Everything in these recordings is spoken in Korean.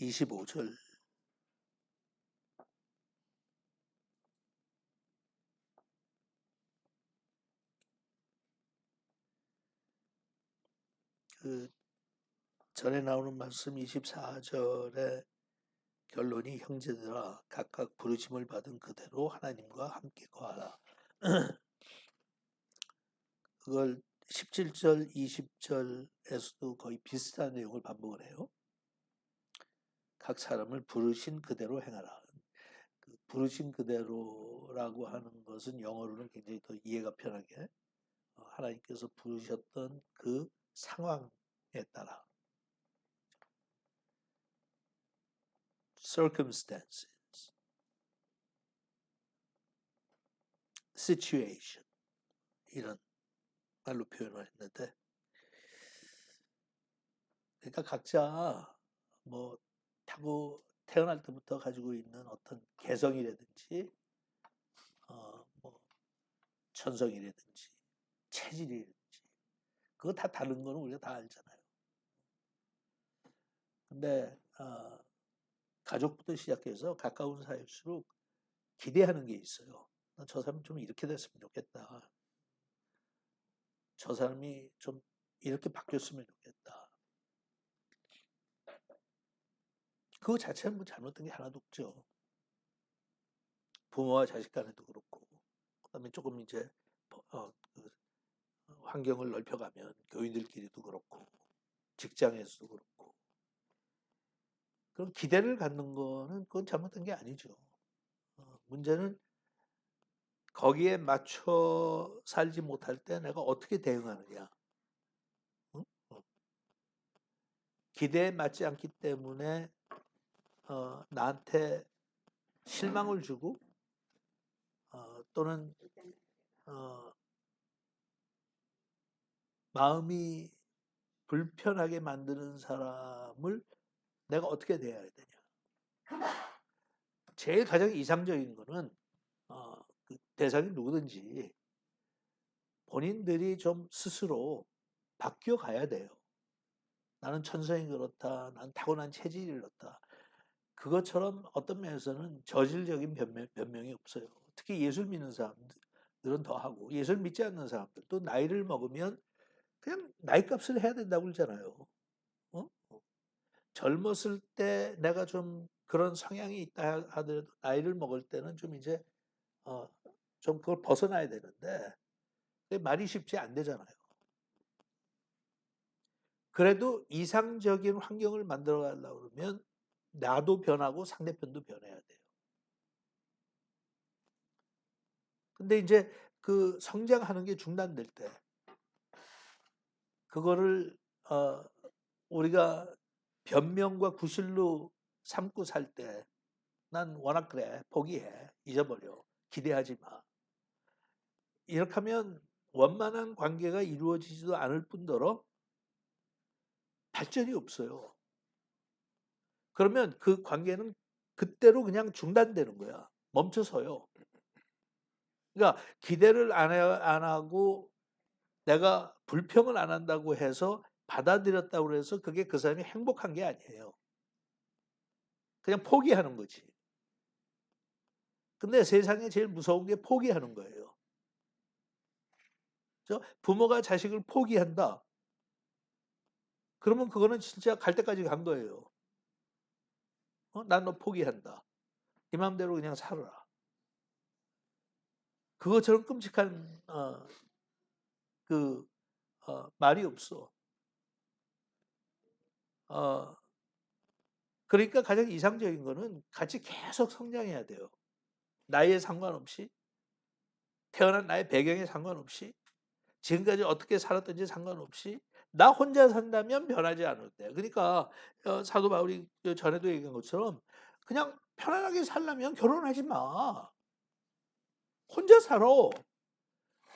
25절. 그 전에 나오는 말씀 24절의 결론이 형제들아 각각 부르심을 받은 그대로 하나님과 함께 거하라. 그걸 17절, 20절에서도 거의 비슷한 내용을 반복을 해요. 각 사람을 부르신 그대로 행하라. 그 부르신 그대로라고 하는 것은 영어로는 굉장히 더 이해가 편하게 하나님께서 부르셨던 그 상황에 따라 circumstances, situation 이런 말로 표현을 했는데, 그러니까 각자 뭐 태어날 때부터 가지고 있는 어떤 개성이라든지 뭐 천성이라든지 체질이라든지 그거 다 다른 거는 우리가 다 알잖아요. 근데 가족부터 시작해서 가까운 사이일수록 기대하는 게 있어요. 저 사람이 좀 이렇게 됐으면 좋겠다. 저 사람이 좀 이렇게 바뀌었으면 좋겠다. 그거 자체는 뭐 잘못된 게 하나도 없죠. 부모와 자식 간에도 그렇고, 그다음에 조금 이제 그 환경을 넓혀가면 교인들끼리도 그렇고, 직장에서도 그렇고, 그런 기대를 갖는 거는 그건 잘못된 게 아니죠. 문제는 거기에 맞춰 살지 못할 때 내가 어떻게 대응하느냐. 응? 기대에 맞지 않기 때문에 나한테 실망을 주고 또는 마음이 불편하게 만드는 사람을 내가 어떻게 대해야 되냐. 제일 가장 이상적인 거는 그 대상이 누구든지 본인들이 좀 스스로 바뀌어 가야 돼요. 나는 천성이 그렇다. 난 타고난 체질이 그렇다. 그것처럼 어떤 면에서는 저질적인 변명이 없어요. 특히 예술 믿는 사람들은 더 하고, 예술 믿지 않는 사람들 또 나이를 먹으면 그냥 나이 값을 해야 된다고 그러잖아요. 어? 젊었을 때 내가 좀 그런 성향이 있다 하더라도 나이를 먹을 때는 좀 이제 좀 그걸 벗어나야 되는데 그게 말이 쉽지 안 되잖아요. 그래도 이상적인 환경을 만들어 가려고 그러면 나도 변하고 상대편도 변해야 돼요. 근데 이제 그 성장하는 게 중단될 때 그거를 우리가 변명과 구실로 삼고 살 때 난 워낙 그래 포기해 잊어버려 기대하지 마 이렇게 하면 원만한 관계가 이루어지지도 않을 뿐더러 발전이 없어요. 그러면 그 관계는 그때로 그냥 중단되는 거야. 멈춰서요. 그러니까 기대를 안 하고 내가 불평을 안 한다고 해서 받아들였다고 해서 그게 그 사람이 행복한 게 아니에요. 그냥 포기하는 거지. 근데 세상에 제일 무서운 게 포기하는 거예요. 부모가 자식을 포기한다. 그러면 그거는 진짜 갈 때까지 간 거예요. 난 너 포기한다. 네 마음대로 그냥 살아라. 그것처럼 끔찍한 말이 없어. 그러니까 가장 이상적인 거는 같이 계속 성장해야 돼요. 나이에 상관없이, 태어난 나의 배경에 상관없이, 지금까지 어떻게 살았든지 상관없이 나 혼자 산다면 변하지 않을 때. 그러니까 사도 바울이 전에도 얘기한 것처럼 그냥 편안하게 살려면 결혼하지 마. 혼자 살아.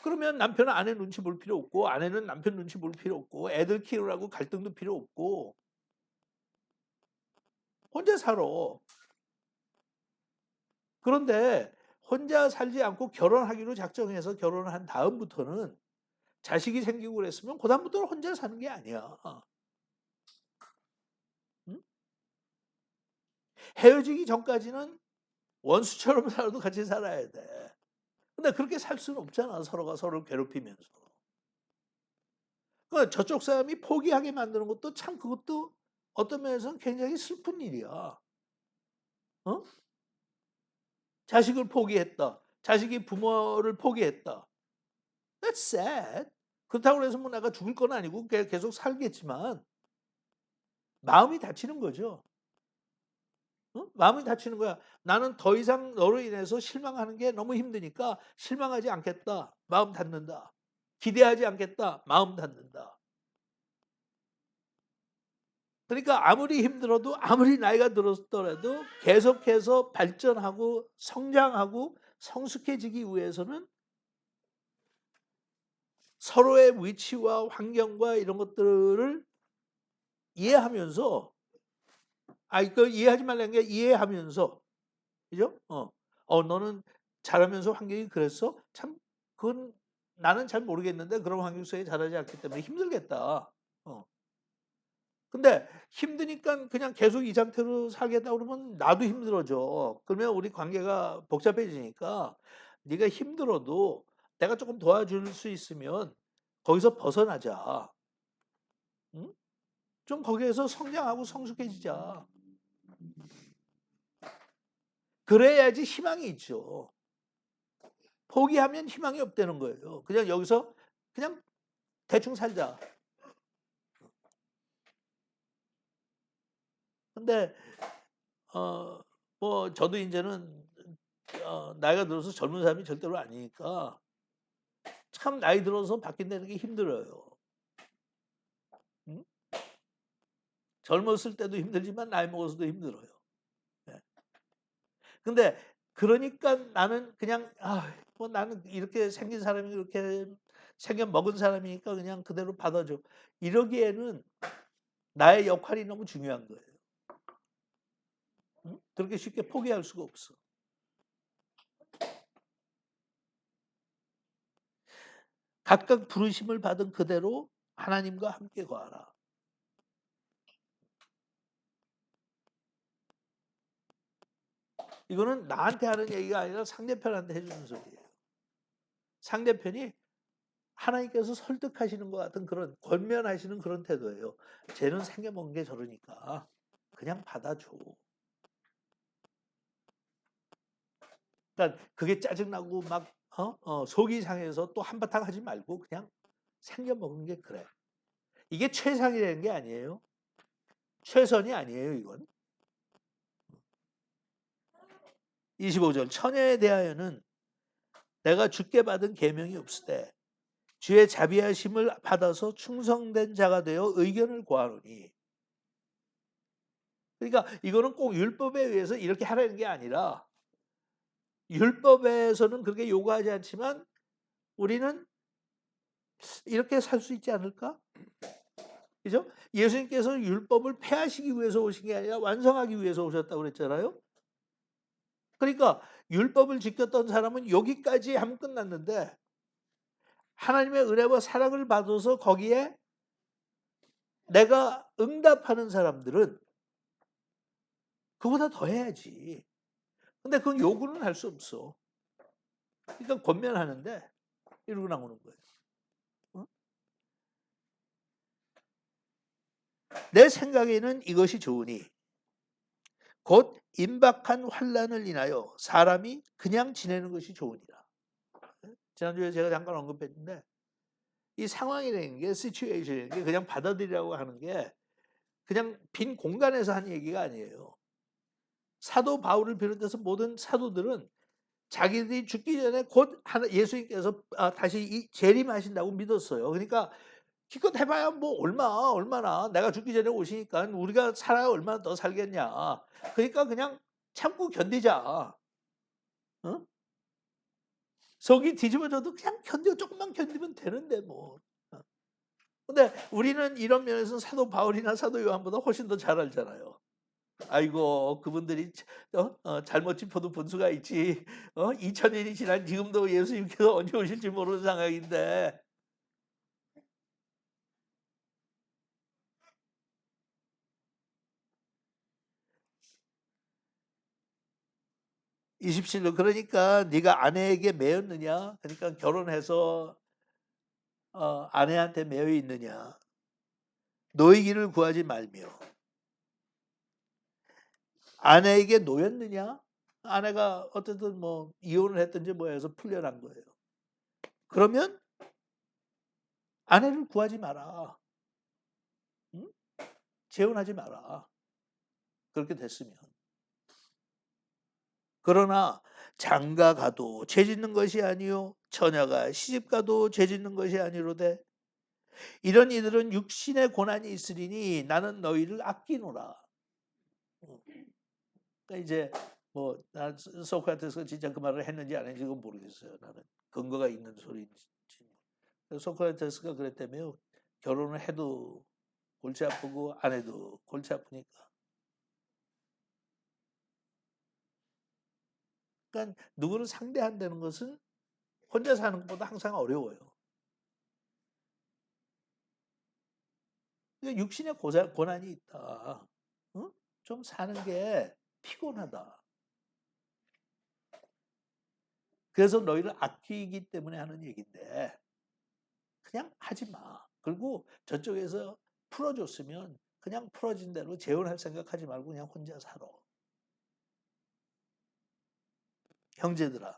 그러면 남편은 아내 눈치 볼 필요 없고 아내는 남편 눈치 볼 필요 없고 애들 키우라고 갈등도 필요 없고 혼자 살아. 그런데 혼자 살지 않고 결혼하기로 작정해서 결혼을 한 다음부터는 자식이 생기고 그랬으면 그다음부터는 혼자 사는 게 아니야. 응? 헤어지기 전까지는 원수처럼 살아도 같이 살아야 돼. 근데 그렇게 살 수는 없잖아. 서로가 서로를 괴롭히면서. 그러니까 저쪽 사람이 포기하게 만드는 것도 참 그것도 어떤 면에서는 굉장히 슬픈 일이야. 어? 자식을 포기했다. 자식이 부모를 포기했다. That's sad. 그렇다고 해서 뭐 내가 죽을 건 아니고 계속 살겠지만 마음이 다치는 거죠. 어? 마음이 다치는 거야. 나는 더 이상 너로 인해서 실망하는 게 너무 힘드니까 실망하지 않겠다. 마음 닫는다. 기대하지 않겠다. 마음 닫는다. 그러니까 아무리 힘들어도 아무리 나이가 들었더라도 계속해서 발전하고 성장하고 성숙해지기 위해서는 서로의 위치와 환경과 이런 것들을 이해하면서 이거 이해하지 말라는 게 이해하면서 그죠? 너는 자라면서 환경이 그랬어? 참 그건 나는 잘 모르겠는데 그런 환경 속에 자라지 않기 때문에 힘들겠다. 근데 힘드니까 그냥 계속 이 상태로 살겠다 그러면 나도 힘들어져. 그러면 우리 관계가 복잡해지니까 네가 힘들어도 내가 조금 도와줄 수 있으면 거기서 벗어나자. 응? 좀 거기에서 성장하고 성숙해지자. 그래야지 희망이 있죠. 포기하면 희망이 없다는 거예요. 그냥 여기서 그냥 대충 살자. 근데 뭐 저도 이제는 나이가 들어서 젊은 사람이 절대로 아니니까 참 나이 들어서 바뀐다는 게 힘들어요. 응? 젊었을 때도 힘들지만 나이 먹어서도 힘들어요. 네. 근데 그러니까 나는 그냥 뭐 나는 이렇게 생긴 사람이 그렇게 생겨 먹은 사람이니까 그냥 그대로 받아줘. 이러기에는 나의 역할이 너무 중요한 거예요. 응? 그렇게 쉽게 포기할 수가 없어. 각각 부르심을 받은 그대로 하나님과 함께 거하라. 이거는 나한테 하는 얘기가 아니라 상대편한테 해주는 소리예요. 상대편이 하나님께서 설득하시는 것 같은 그런 권면하시는 그런 태도예요. 쟤는 생겨먹은 게 저러니까 그냥 받아줘. 그러니까 그게 짜증나고 막 속이 상해서 또 한바탕 하지 말고 그냥 생겨먹은 게 그래. 이게 최상이라는 게 아니에요. 최선이 아니에요, 이건. 25절 처녀에 대하여는 내가 주께 받은 계명이 없으되 주의 자비하심을 받아서 충성된 자가 되어 의견을 구하노니. 그러니까 이거는 꼭 율법에 의해서 이렇게 하라는 게 아니라 율법에서는 그렇게 요구하지 않지만 우리는 이렇게 살 수 있지 않을까? 그죠? 예수님께서 율법을 폐하시기 위해서 오신 게 아니라 완성하기 위해서 오셨다고 그랬잖아요. 그러니까 율법을 지켰던 사람은 여기까지 하면 끝났는데 하나님의 은혜와 사랑을 받아서 거기에 내가 응답하는 사람들은 그보다 더 해야지. 근데 그건 요구는 할 수 없어. 그러니까 권면하는데 이러고 나오는 거예요. 어? 내 생각에는 이것이 좋으니 곧 임박한 환난을 인하여 사람이 그냥 지내는 것이 좋으니라. 지난주에 제가 잠깐 언급했는데 이 상황이라는 게 시츄에이션이라는 게 그냥 받아들이라고 하는 게 그냥 빈 공간에서 한 얘기가 아니에요. 사도 바울을 비롯해서 모든 사도들은 자기들이 죽기 전에 곧 예수님께서 다시 재림하신다고 믿었어요. 그러니까 기껏 해봐야 뭐 얼마나 내가 죽기 전에 오시니까 우리가 살아야 얼마나 더 살겠냐. 그러니까 그냥 참고 견디자. 어? 속이 뒤집어져도 그냥 조금만 견디면 되는데 뭐. 근데 우리는 이런 면에서 사도 바울이나 사도 요한보다 훨씬 더 잘 알잖아요. 아이고 그분들이 잘못 짚어도 분수가 있지. 2000년이 지난 지금도 예수님께서 언제 오실지 모르는 상황인데 27년. 그러니까 네가 아내에게 매였느냐? 그러니까 결혼해서 아내한테 매여 있느냐? 너의 길을 구하지 말며. 아내에게 놓였느냐? 아내가 어쨌든 뭐 이혼을 했든지 뭐 해서 풀려난 거예요. 그러면 아내를 구하지 마라. 응? 재혼하지 마라. 그렇게 됐으면. 그러나 장가 가도 죄 짓는 것이 아니요 처녀가 시집 가도 죄 짓는 것이 아니로되 이런 이들은 육신의 고난이 있으리니 나는 너희를 아끼노라. 그러니까 이제 뭐 소크라테스가 진짜 그 말을 했는지 안 했는지 모르겠어요. 나는 근거가 있는 소리인지. 소크라테스가 그랬다며 결혼을 해도 골치 아프고 안 해도 골치 아프니까. 그러니까 누구를 상대한다는 것은 혼자 사는 것보다 항상 어려워요. 그러니까 육신의 고난이 있다. 어? 좀 사는 게 피곤하다. 그래서 너희를 아끼기 때문에 하는 얘기인데 그냥 하지 마. 그리고 저쪽에서 풀어줬으면 그냥 풀어진 대로 재혼할 생각하지 말고 그냥 혼자 살아. 형제들아,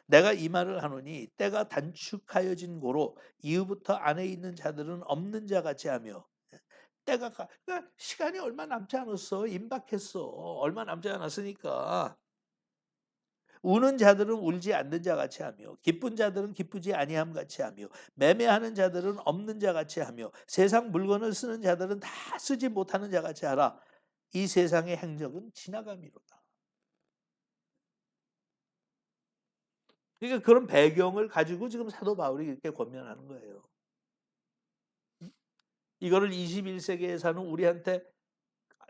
내가 이 말을 하노니 때가 단축하여진 고로 이후부터 안에 있는 자들은 없는 자 같이 하며 그러니까 시간이 얼마 남지 않았어. 임박했어. 얼마 남지 않았으니까 우는 자들은 울지 않는 자 같이 하며 기쁜 자들은 기쁘지 아니함 같이 하며 매매하는 자들은 없는 자 같이 하며 세상 물건을 쓰는 자들은 다 쓰지 못하는 자 같이 하라. 이 세상의 행적은 지나감이로다. 그러니까 그런 배경을 가지고 지금 사도 바울이 이렇게 권면하는 거예요. 이거를 21세기에 사는 우리한테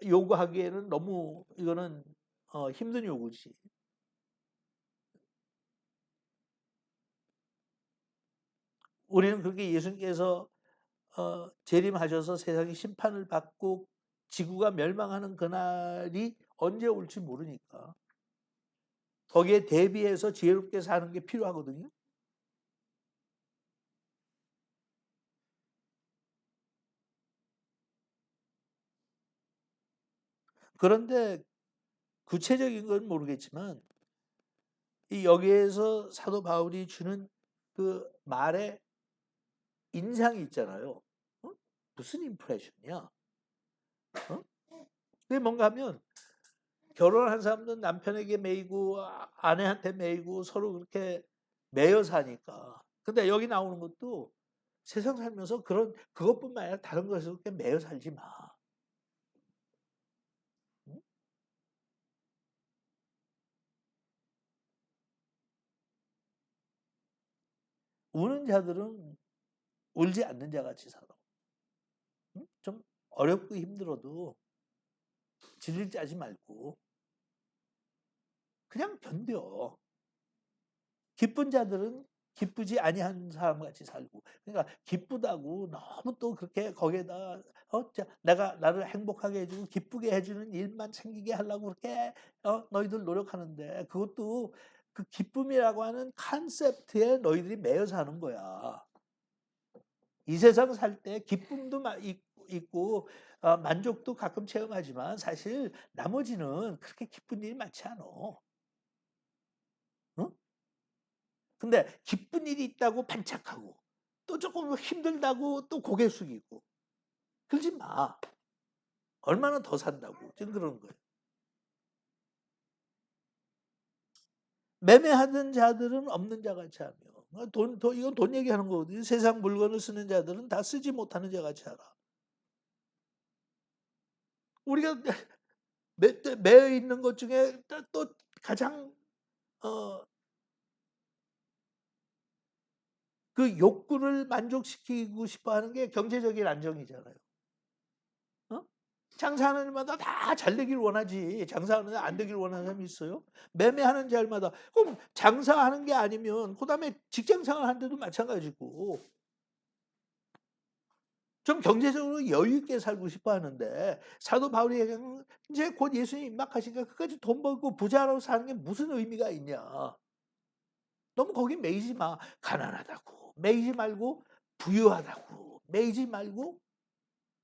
요구하기에는 너무 이거는 힘든 요구지. 우리는 그렇게 예수님께서 재림하셔서 세상이 심판을 받고 지구가 멸망하는 그날이 언제 올지 모르니까 거기에 대비해서 지혜롭게 사는 게 필요하거든요. 그런데 구체적인 건 모르겠지만 이 여기에서 사도 바울이 주는 그 말의 인상이 있잖아요. 무슨 임프레션이야? 그게 뭔가 하면 결혼한 사람들은 남편에게 매이고 아내한테 매이고 서로 그렇게 매여 사니까. 근데 여기 나오는 것도 세상 살면서 그것뿐만 아니라 다른 것에 그렇게 매여 살지 마. 응? 우는 자들은 울지 않는 자 같이 살아. 응? 좀 어렵고 힘들어도 질질 짜지 말고 그냥 견뎌. 기쁜 자들은 기쁘지 아니한 사람 같이 살고. 그러니까 기쁘다고 너무 또 그렇게 거기에다 내가 나를 행복하게 해주고 기쁘게 해주는 일만 챙기게 하려고 그렇게 너희들 노력하는데 그것도 그 기쁨이라고 하는 컨셉트에 너희들이 매여 사는 거야. 이 세상 살 때 기쁨도 있고 만족도 가끔 체험하지만 사실 나머지는 그렇게 기쁜 일이 많지 않아. 응? 근데 기쁜 일이 있다고 반짝하고 또 조금 힘들다고 또 고개 숙이고 그러지 마. 얼마나 더 산다고 지금 그러는 거예요. 매매하던 자들은 없는 자 같이 하며 이건 돈 얘기하는 거거든요. 세상 물건을 쓰는 자들은 다 쓰지 못하는 자 같이 하라. 우리가 매여 있는 것 중에 또 가장 어, 그 욕구를 만족시키고 싶어 하는 게 경제적인 안정이잖아요. 어? 장사하는 일마다 다 잘 되길 원하지. 장사하는 안 되길 원하는 사람이 있어요? 매매하는 자마다. 그럼 장사하는 게 아니면 그다음에 직장 생활 하는데도 마찬가지고 좀 경제적으로 여유 있게 살고 싶어 하는데 사도 바울이 얘기하는 이제 곧 예수님 임박하시니까 그까지 돈 벌고 부자로 사는 게 무슨 의미가 있냐. 너무 거기 매이지 마. 가난하다고 매이지 말고 부유하다고 매이지 말고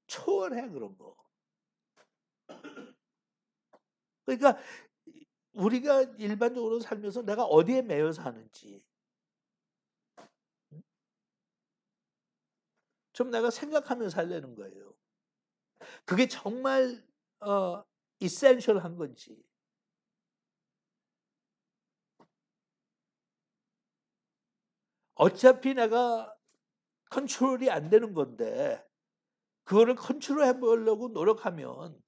초월해 그런 거. 그러니까 우리가 일반적으로 살면서 내가 어디에 매여 사는지 좀 내가 생각하며 살려는 거예요. 그게 정말 이센셜한 건지. 어차피 내가 컨트롤이 안 되는 건데 그거를 컨트롤해 보려고 노력하면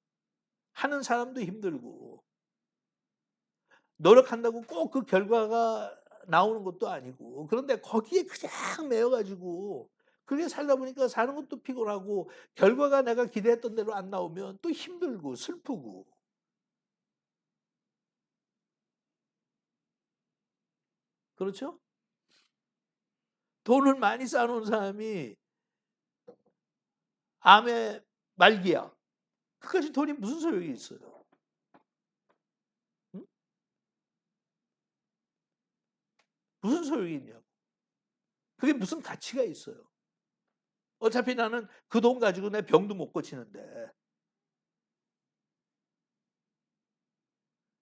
하는 사람도 힘들고 노력한다고 꼭 그 결과가 나오는 것도 아니고 그런데 거기에 그냥 매여 가지고 그렇게 살다 보니까 사는 것도 피곤하고 결과가 내가 기대했던 대로 안 나오면 또 힘들고 슬프고 그렇죠? 돈을 많이 쌓아 놓은 사람이 암의 말기야. 그까지 돈이 무슨 소용이 있어요? 응? 무슨 소용이 있냐고. 그게 무슨 가치가 있어요? 어차피 나는 그 돈 가지고 내 병도 못 고치는데.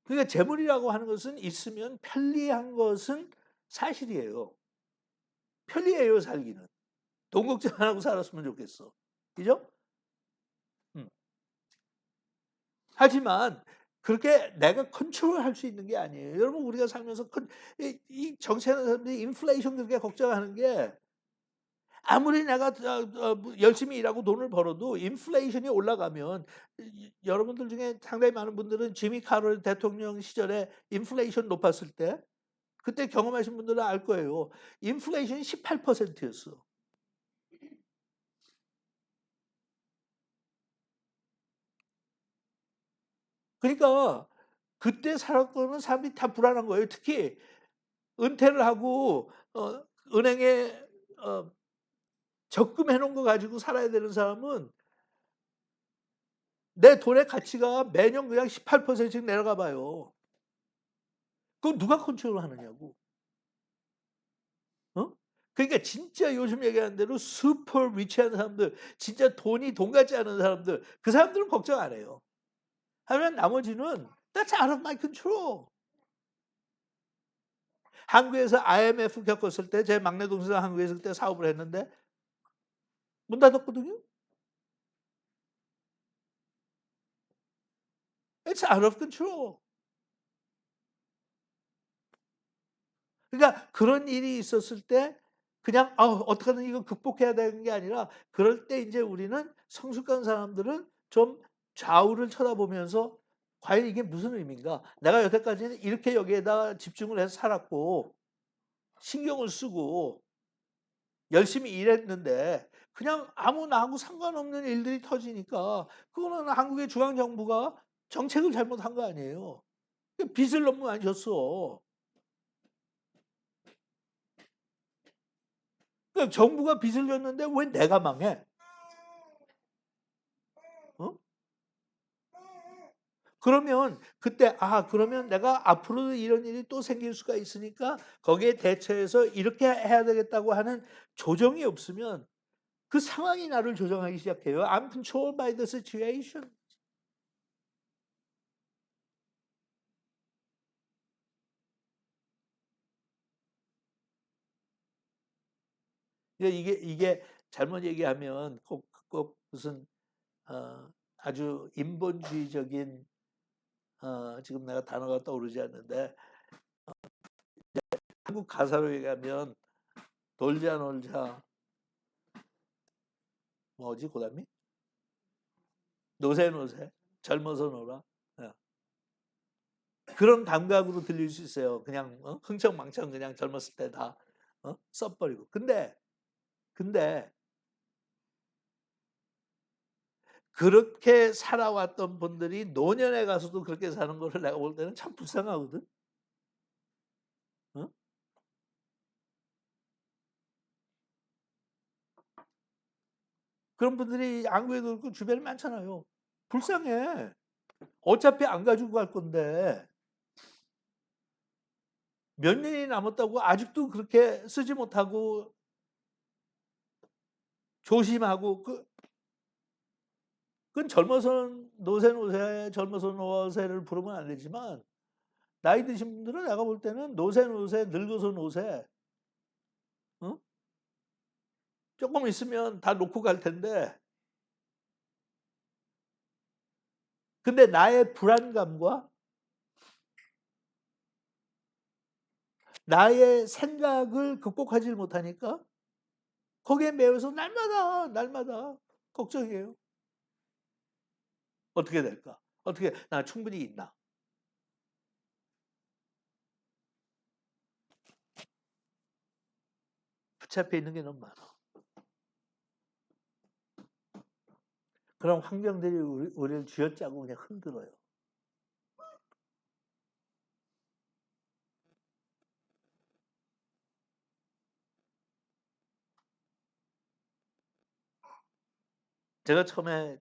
그러니까 재물이라고 하는 것은 있으면 편리한 것은 사실이에요. 편리해요, 살기는. 돈 걱정 안 하고 살았으면 좋겠어. 그죠? 음. 하지만 그렇게 내가 컨트롤할 수 있는 게 아니에요. 여러분 우리가 살면서 이 정치하는 사람들이 인플레이션 그렇게 걱정하는 게 아무리 내가 뭐 열심히 일하고 돈을 벌어도 인플레이션이 올라가면 여러분들 중에 상당히 많은 분들은 지미 카터 대통령 시절에 인플레이션 높았을 때 그때 경험하신 분들은 알 거예요. 인플레이션이 18%였어. 그러니까 그때 살았거는 사람들이 다 불안한 거예요. 특히 은퇴를 하고 은행에 어 적금해 놓은 거 가지고 살아야 되는 사람은 내 돈의 가치가 매년 그냥 18%씩 내려가 봐요. 그걸 누가 컨트롤하느냐고. 어? 그러니까 진짜 요즘 얘기하는 대로 슈퍼 리치한 사람들, 진짜 돈이 돈 같지 않은 사람들, 그 사람들은 걱정 안 해요. 하지만 나머지는 that's out of my control. 한국에서 IMF 겪었을 때 제 막내 동생은 한국에서 그때 사업을 했는데 문 닫았거든요. It's out of control. 그러니까 그런 일이 있었을 때 그냥 '아 어떡하든 이거 극복해야 되는 게 아니라 그럴 때 인제 우리는 성숙한 사람들은 좀 좌우를 쳐다보면서 '과연 이게 무슨 의미인가? 내가 여태까지는 이렇게 여기에다가 집중을 해서 살았고 신경을 쓰고 열심히 일했는데 그냥 아무 나하고 상관없는 일들이 터지니까 그거는 한국의 중앙 정부가 정책을 잘못한 거 아니에요. 그 빚을 너무 많이 졌어.' 그러니까 정부가 빚을 졌는데 왜 내가 망해? 어? 그러면 그때 '아 그러면 내가 앞으로도 이런 일이 또 생길 수가 있으니까 거기에 대처해서 이렇게 해야 되겠다.'고 하는 조정이 없으면 그 상황이 나를 조정하기 시작해요. I'm controlled by the situation. 그러니까 이게 잘못 얘기하면 꼭 무슨 아주 인본주의적인 지금 내가 단어가 떠오르지 않는데 한국 가사로 얘기하면 "놀자 놀자." 뭐지 고다미? "노세 노세. 젊어서 놀아." 예. 그런 감각으로 들릴 수 있어요. 그냥 흥청망청 그냥 젊었을 때 다 써 버리고. 근데 그렇게 살아왔던 분들이 노년에 가서도 그렇게 사는 거를 내가 볼 때는 참 불쌍하거든. 어? 그런 분들이 안구에도 그렇고 주변에 많잖아요. 불쌍해. 어차피 안 가지고 갈 건데 몇 년이 남았다고 아직도 그렇게 쓰지 못하고 조심하고 그건 젊어서는 노세 젊어서 노세를 부르면 안 되지만 나이 드신 분들은 내가 볼 때는 노세 늙어서 노세 어? 조금 있으면 다 놓고 갈 텐데 근데 나의 불안감과 나의 생각을 극복하지 못하니까 거기에 매여서 날마다 걱정이에요. 어떻게 될까? 어떻게 나 충분히 있나? 붙잡혀 있는 게 너무 많아. 그런 환경들이 우리를 쥐어짜고 그냥 흔들어요. 제가 처음에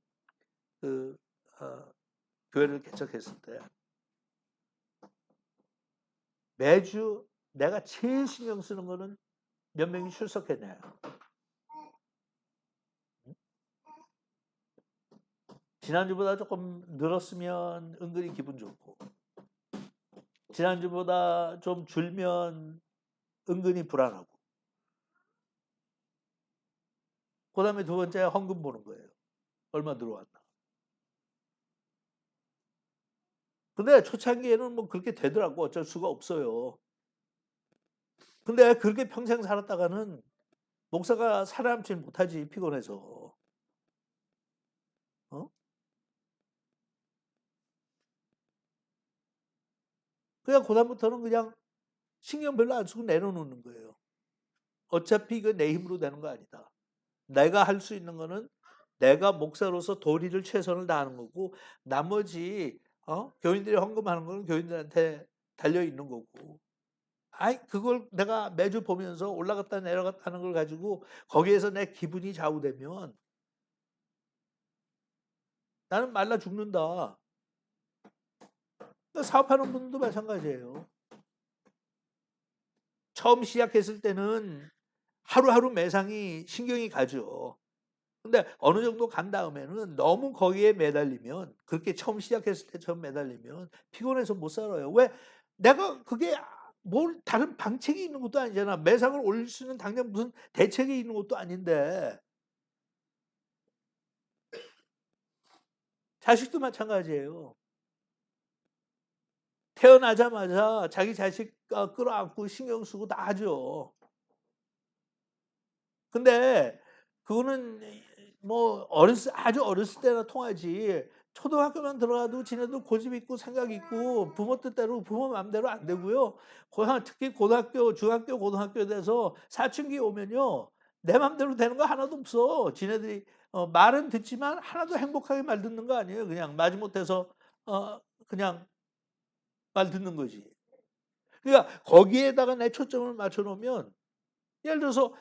그 어, 교회를 개척했을 때 매주 내가 제일 신경 쓰는 거는 몇 명이 출석했냐. 지난주보다 조금 늘었으면 은근히 기분 좋고 지난주보다 좀 줄면 은근히 불안하고 그 다음에 두 번째 헌금 보는 거예요. 얼마 들어왔나. 근데 초창기에는 뭐 그렇게 되더라고. 어쩔 수가 없어요. 근데 그렇게 평생 살았다가는 목사가 살아남지 못하지 피곤해서. 어? 그냥 그다음부터는 그냥 신경 별로 안 쓰고 내려놓는 거예요. 어차피 이거 내 힘으로 되는 거 아니다. 내가 할 수 있는 거는 내가 목사로서 도리를 최선을 다하는 거고 나머지 교인들이 헌금하는 거는 교인들한테 달려 있는 거고. 아이 그걸 내가 매주 보면서 올라갔다 내려갔다 하는 걸 가지고 거기에서 내 기분이 좌우되면 나는 말라 죽는다. 사업하는 분도 마찬가지예요. 처음 시작했을 때는 하루하루 매상이 신경이 가죠. 근데 어느 정도 간 다음에는 너무 거기에 매달리면 그렇게 처음 시작했을 때처럼 매달리면 피곤해서 못 살아요. 왜? 내가 그게 뭘 다른 방책이 있는 것도 아니잖아. 매상을 올릴 수 있는 당장 무슨 대책이 있는 것도 아닌데 자식도 마찬가지예요. 태어나자마자 자기 자식 끌어안고 신경 쓰고 다 하죠. 근데 그거는 뭐 아주 어렸을 때나 통하지. 초등학교만 들어가도 지네도 고집 있고 생각 있고 부모 뜻대로 부모 마음대로 안 되고요. 특히 고등학교, 중학교, 고등학교 돼서 사춘기 오면요. 내 마음대로 되는 거 하나도 없어. 지네들이 말은 듣지만 하나도 행복하게 말 듣는 거 아니에요. 그냥 마지못해서 그냥 말 듣는 거지. 그러니까 거기에다가 내 초점을 맞춰 놓으면 예를 들어서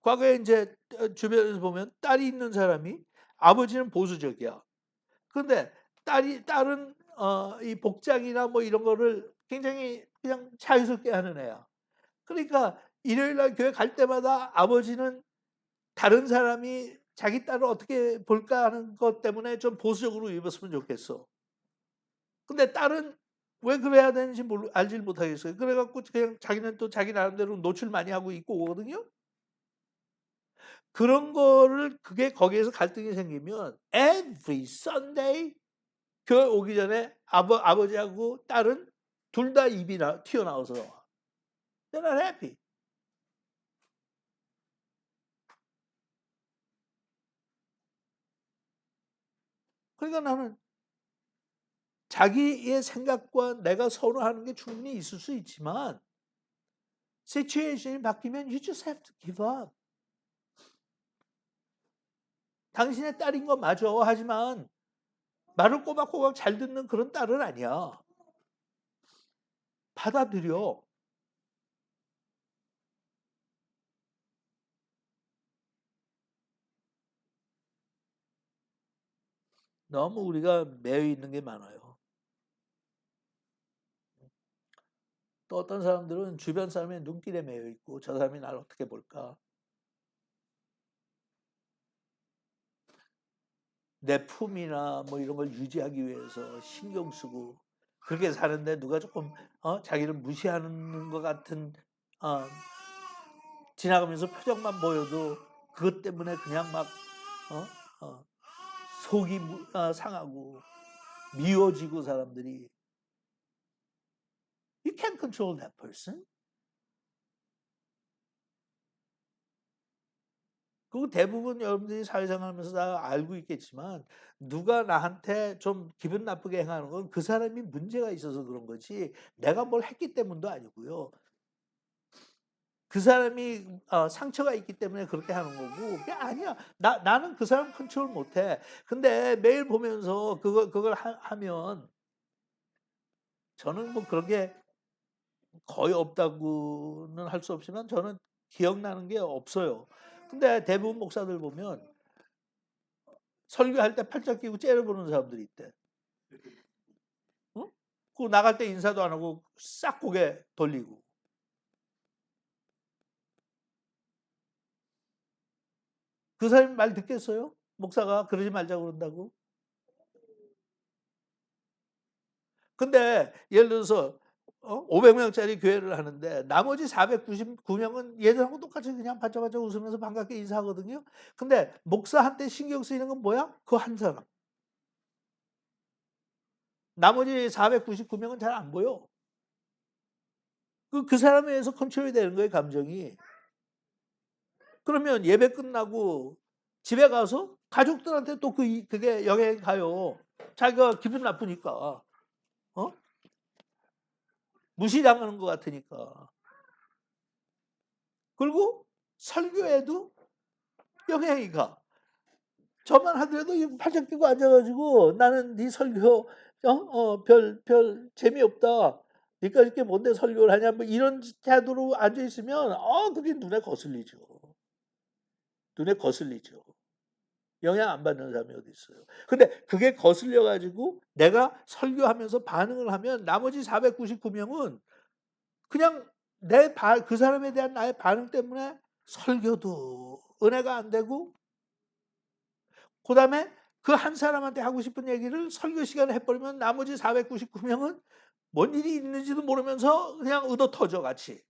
과거에 이제 주변에서 보면 딸이 있는 사람이 아버지는 보수적이야. 그런데 딸은 이 복장이나 뭐 이런 거를 굉장히 그냥 자유스럽게 하는 애야. 그러니까 일요일 날 교회 갈 때마다 아버지는 다른 사람이 자기 딸을 어떻게 볼까 하는 것 때문에 좀 보수적으로 입었으면 좋겠어. 근데 딸은 왜 그래야 되는지 알질 못하겠어요. 그래갖고 그냥 자기는 또 자기 나름대로 노출 많이 하고 입고 오거든요. 그런 거를 그게 거기에서 갈등이 생기면 every Sunday 교회 오기 전에 아버지하고 딸은 둘 다 입이 튀어나와서 나와. They're not happy. 그러니까 나는 자기의 생각과 내가 선호하는 게 충분히 있을 수 있지만 situation이 바뀌면 you just have to give up. 당신의 딸인 거 맞아. 하지만 말을 꼬박꼬박 잘 듣는 그런 딸은 아니야. 받아들여. 너무 우리가 매여 있는 게 많아요. 또 어떤 사람들은 주변 사람의 눈길에 매여 있고 저 사람이 나를 어떻게 볼까? 내 품이나 뭐 이런 걸 유지하기 위해서 신경 쓰고 그렇게 사는데 누가 조금 자기를 무시하는 것 같은 어, 지나가면서 표정만 보여도 그것 때문에 그냥 막 어, 어, 속이 상하고 미워지고 사람들이 You can't control that person. 그리고 대부분 여러분들이 사회생활하면서 다 알고 있겠지만 누가 나한테 좀 기분 나쁘게 행하는 건 그 사람이 문제가 있어서 그런 거지 내가 뭘 했기 때문도 아니고요. 그 사람이 상처가 있기 때문에 그렇게 하는 거고 그게 아니야. 나는 그 사람 컨트롤 못해. 근데 매일 보면서 그걸 하면 저는 뭐 그런 게 거의 없다고는 할 수 없지만 저는 기억나는 게 없어요. 근데 대부분 목사들 보면 설교할 때 팔짱 끼고 째려보는 사람들이 있대. 어? 그 나갈 때 인사도 안 하고 싹 고개 돌리고. 그 사람이 말 듣겠어요? 목사가 그러지 말자고 그런다고? 근데 예를 들어서 500명짜리 교회를 하는데 나머지 499명은 예전하고 똑같이 그냥 반짝반짝 웃으면서 반갑게 인사하거든요. 근데 목사한테 신경 쓰이는 건 뭐야? 그 한 사람. 나머지 499명은 잘 안 보여. 그 사람에 의해서 컨트롤이 되는 거예요, 감정이. 그러면 예배 끝나고 집에 가서 가족들한테 또 그게 영향이 가요. 자기가 기분 나쁘니까. 어? 무시당하는 것 같으니까. 그리고 설교에도 영향이 가. 저만 하더라도 팔짱 끼고 앉아가지고 나는 네 설교 별 재미없다. 니까지 게 뭔데 설교를 하냐 뭐 이런 태도로 앉아 있으면 그게 눈에 거슬리죠. 눈에 거슬리죠. 영향 안 받는 사람이 어디 있어요. 근데 그게 거슬려 가지고 내가 설교하면서 반응을 하면 나머지 499명은 그냥 그 사람에 대한 나의 반응 때문에 설교도 은혜가 안 되고 그다음에 그 한 사람한테 하고 싶은 얘기를 설교 시간에 해버리면 나머지 499명은 뭔 일이 있는지도 모르면서 그냥 의도 터져 같이.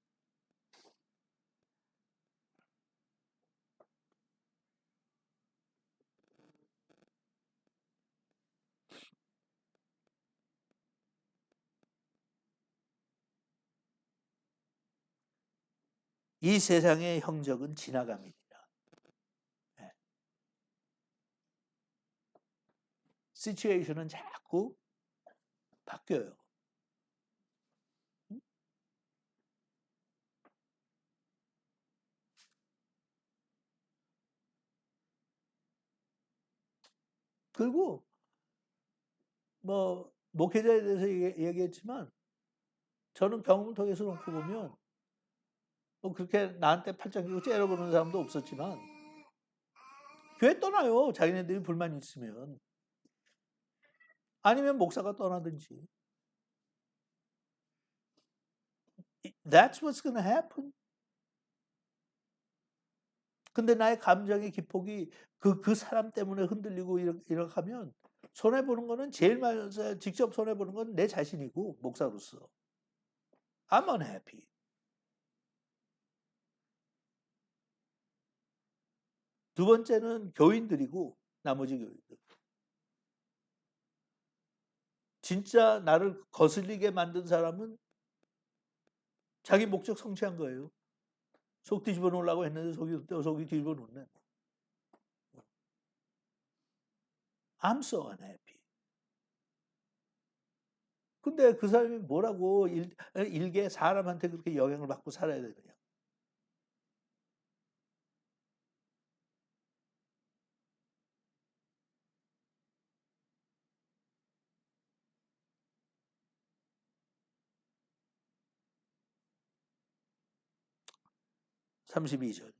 이 세상의 형적은 지나갑니다. 네. 시츄에이션은 자꾸 바뀌어요. 그리고 뭐 목회자에 대해서 얘기했지만 저는 경험을 통해서 놓고 보면 뭐 그렇게 나한테 팔짱 끼고 째려보는 사람도 없었지만 교회 떠나요. 자기네들이 불만이 있으면. 아니면 목사가 떠나든지. That's what's gonna happen. 근데 나의 감정의 기폭이 그 사람 때문에 흔들리고 이렇게 하면 손해보는 거는 제일 먼저 직접 손해보는 건 내 자신이고 목사로서. I'm unhappy. 두 번째는 교인들이고 나머지 교인들. 진짜 나를 거슬리게 만든 사람은 자기 목적 성취한 거예요. 속 뒤집어 놓으려고 했는데 속이 뒤집어 놓네. I'm so unhappy. 근데 그 사람이 뭐라고 일개 사람한테 그렇게 영향을 받고 살아야 되느냐. 32절.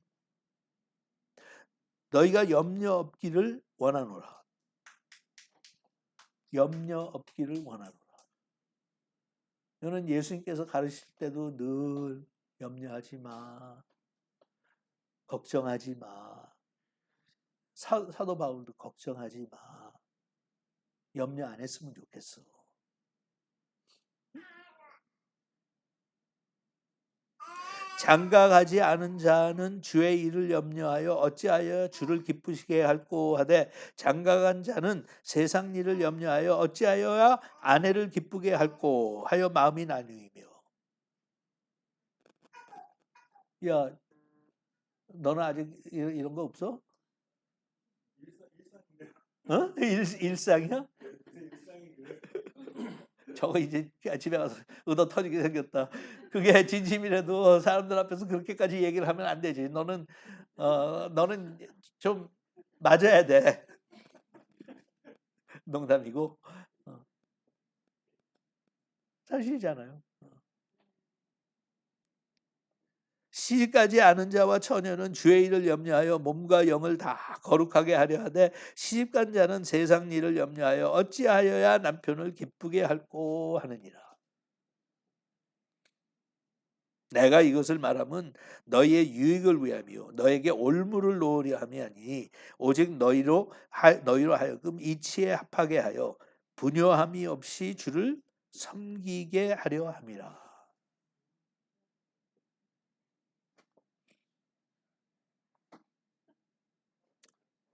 너희가 염려 없기를 원하노라. 염려 없기를 원하노라. 이거는 예수님께서 가르칠 때도 늘 염려하지 마, 걱정하지 마. 사도 바울도 걱정하지 마. 염려 안 했으면 좋겠어. 장가가지 않은 자는 주의 일을 염려하여 어찌하여 주를 기쁘시게 할꼬 하되 장가간 자는 세상 일을 염려하여 어찌하여야 아내를 기쁘게 할꼬 하여 마음이 나뉘며. 야, 너는 아직 이런 거 없어? 어? 일상이야? 저거 이제 집에 가서 얻어 터지게 생겼다. 그게 진심이라도 사람들 앞에서 그렇게까지 얘기를 하면 안 되지. 너는 좀 맞아야 돼. 농담이고. 사실이잖아요. 시집가지 않은 자와 처녀는 주의 일을 염려하여 몸과 영을 다 거룩하게 하려 하되 시집간 자는 세상 일을 염려하여 어찌하여야 남편을 기쁘게 할꼬 하느니라. 내가 이것을 말하면 너희의 유익을 위함이요 너에게 올무를 놓으려 함이 아니니 오직 너희로 하여금 이치에 합하게 하여 분요함이 없이 주를 섬기게 하려 함이라.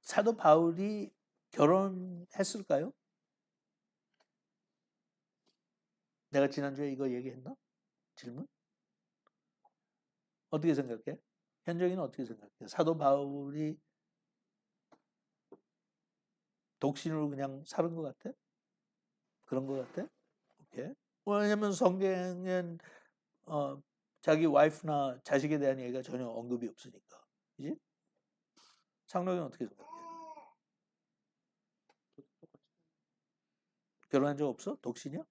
사도 바울이 결혼했을까요? 내가 지난주에 이거 얘기했나? 질문? 어떻게 생각해? 현정이는 어떻게 생각해? 사도 바울이 독신으로 그냥 사는 것 같아? 그런 것 같아? 오케이. 왜냐면 성경엔 자기 와이프나 자식에 대한 얘기가 전혀 언급이 없으니까. 그지? 상록이는 어떻게 생각해? 결혼한 적 없어? 독신이야?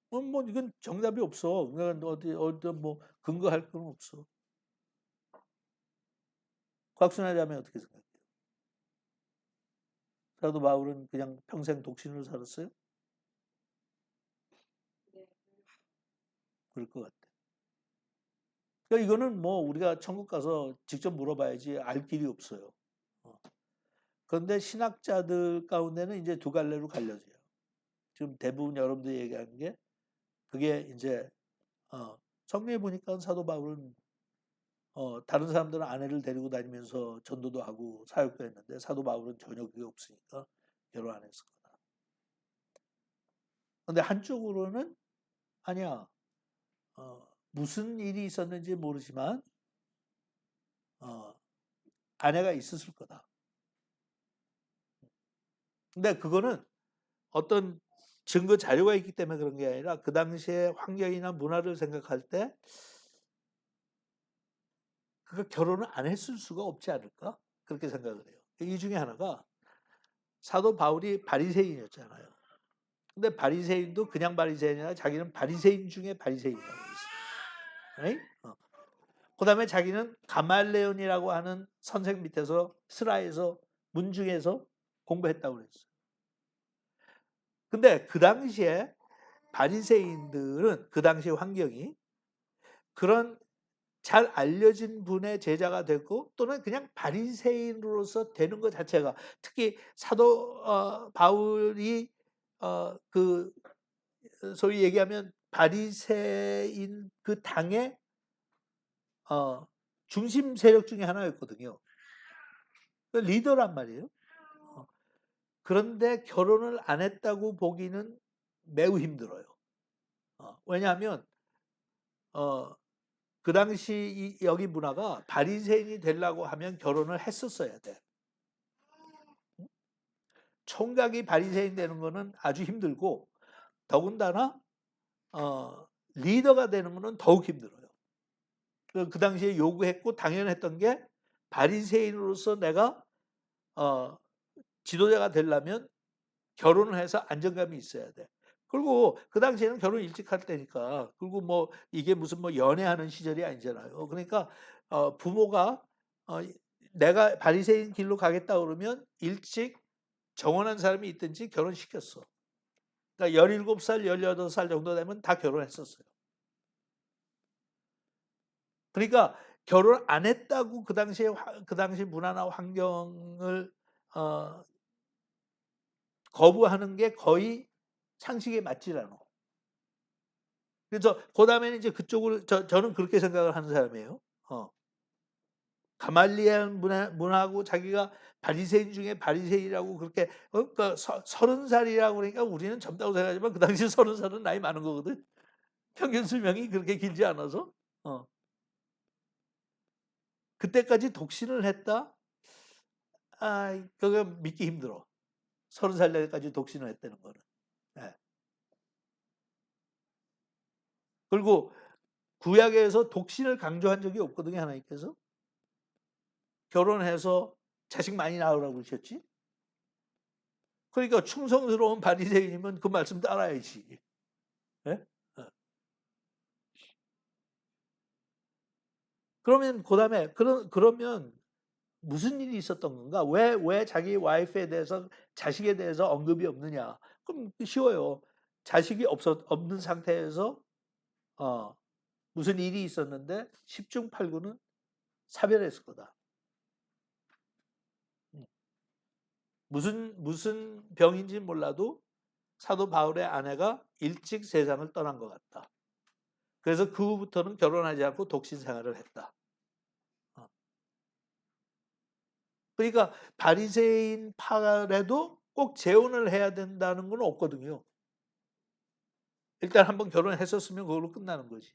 뭐 이건 정답이 없어. 그러니까 어디 뭐 근거할 건 없어. 곽순아 자매 어떻게 생각해? 사도 바울은 그냥 평생 독신으로 살았어요? 그럴 것 같아. 그러니까 이거는 뭐 우리가 천국 가서 직접 물어봐야지 알 길이 없어요. 그런데 신학자들 가운데는 이제 두 갈래로 갈려져요. 지금 대부분 여러분들이 얘기하는 게 그게 이제 성경에 보니까 사도 바울은 다른 사람들은 아내를 데리고 다니면서 전도도 하고 사역도 했는데 사도 바울은 전혀 그게 없으니까 결혼 안 했을 거다. 근데 한쪽으로는 아니야. 무슨 일이 있었는지 모르지만 아내가 있었을 거다. 근데 그거는 어떤 증거 자료가 있기 때문에 그런 게 아니라 그 당시의 환경이나 문화를 생각할 때 그 결혼을 안 했을 수가 없지 않을까? 그렇게 생각을 해요. 이 중에 하나가 사도 바울이 바리새인이었잖아요. 근데 바리새인도 그냥 바리새인이 아니라 자기는 바리새인 중에 바리새인이라고 했어요. 그다음에 자기는 가말레온이라고 하는 선생 밑에서 스라에서 문중에서 공부했다고 그랬어요. 근데 그 당시에 바리새인들은 그 당시 환경이 그런 잘 알려진 분의 제자가 되고 또는 그냥 바리새인으로서 되는 것 자체가 특히 사도 바울이 그 소위 얘기하면 바리새인 그 당의 중심 세력 중에 하나였거든요. 리더란 말이에요. 그런데 결혼을 안 했다고 보기는 매우 힘들어요. 왜냐하면 그 당시 여기 문화가 바리새인이 되려고 하면 결혼을 했었어야 돼. 총각이 바리새인 되는 거는 아주 힘들고 더군다나 리더가 되는 거는 더욱 힘들어요. 그 당시에 요구했고 당연했던 게 바리새인으로서 내가 지도자가 되려면 결혼을 해서 안정감이 있어야 돼. 그리고 그 당시에는 결혼 일찍 할 때니까 그리고 뭐 이게 무슨 뭐 연애하는 시절이 아니잖아요. 그러니까 부모가 내가 바리새인 길로 가겠다 그러면 일찍 정원한 사람이 있든지 결혼시켰어. 그러니까 17살, 18살 정도 되면 다 결혼했었어요. 그러니까 결혼 안 했다고 그 당시 문화나 환경을 어 거부하는 게 거의 상식에 맞질 않아. 그래서 그다음에는 이제 그쪽을 저는 그렇게 생각을 하는 사람이에요. 어. 가말리엘 문화하고 자기가 바리새인 중에 바리새인이라고 그렇게 그러니까 30살이라고 그러니까 우리는 젊다고 생각하지만 그 당시 30살은 나이 많은 거거든. 평균 수명이 그렇게 길지 않아서. 어. 그때까지 독신을 했다? 그거 믿기 힘들어. 30살 때까지 독신을 했다는 거는. 예. 그리고 구약에서 독신을 강조한 적이 없거든요, 하나님께서. 결혼해서 자식 많이 낳으라고 그러셨지. 그러니까 충성스러운 바리새인이면 그 말씀 따라야지. 예? 어. 그러면 그다음에 그러면 무슨 일이 있었던 건가? 왜 자기 와이프에 대해서 자식에 대해서 언급이 없느냐? 그럼 쉬워요. 자식이 없는 상태에서 어, 무슨 일이 있었는데 10중 8구는 사별했을 거다. 음. 무슨 병인지 몰라도 사도 바울의 아내가 일찍 세상을 떠난 것 같다. 그래서 그 후부터는 결혼하지 않고 독신 생활을 했다. 어. 그러니까 바리새인 파래도 꼭 재혼을 해야 된다는 건 없거든요. 일단 한번 결혼했었으면 그걸로 끝나는 거지.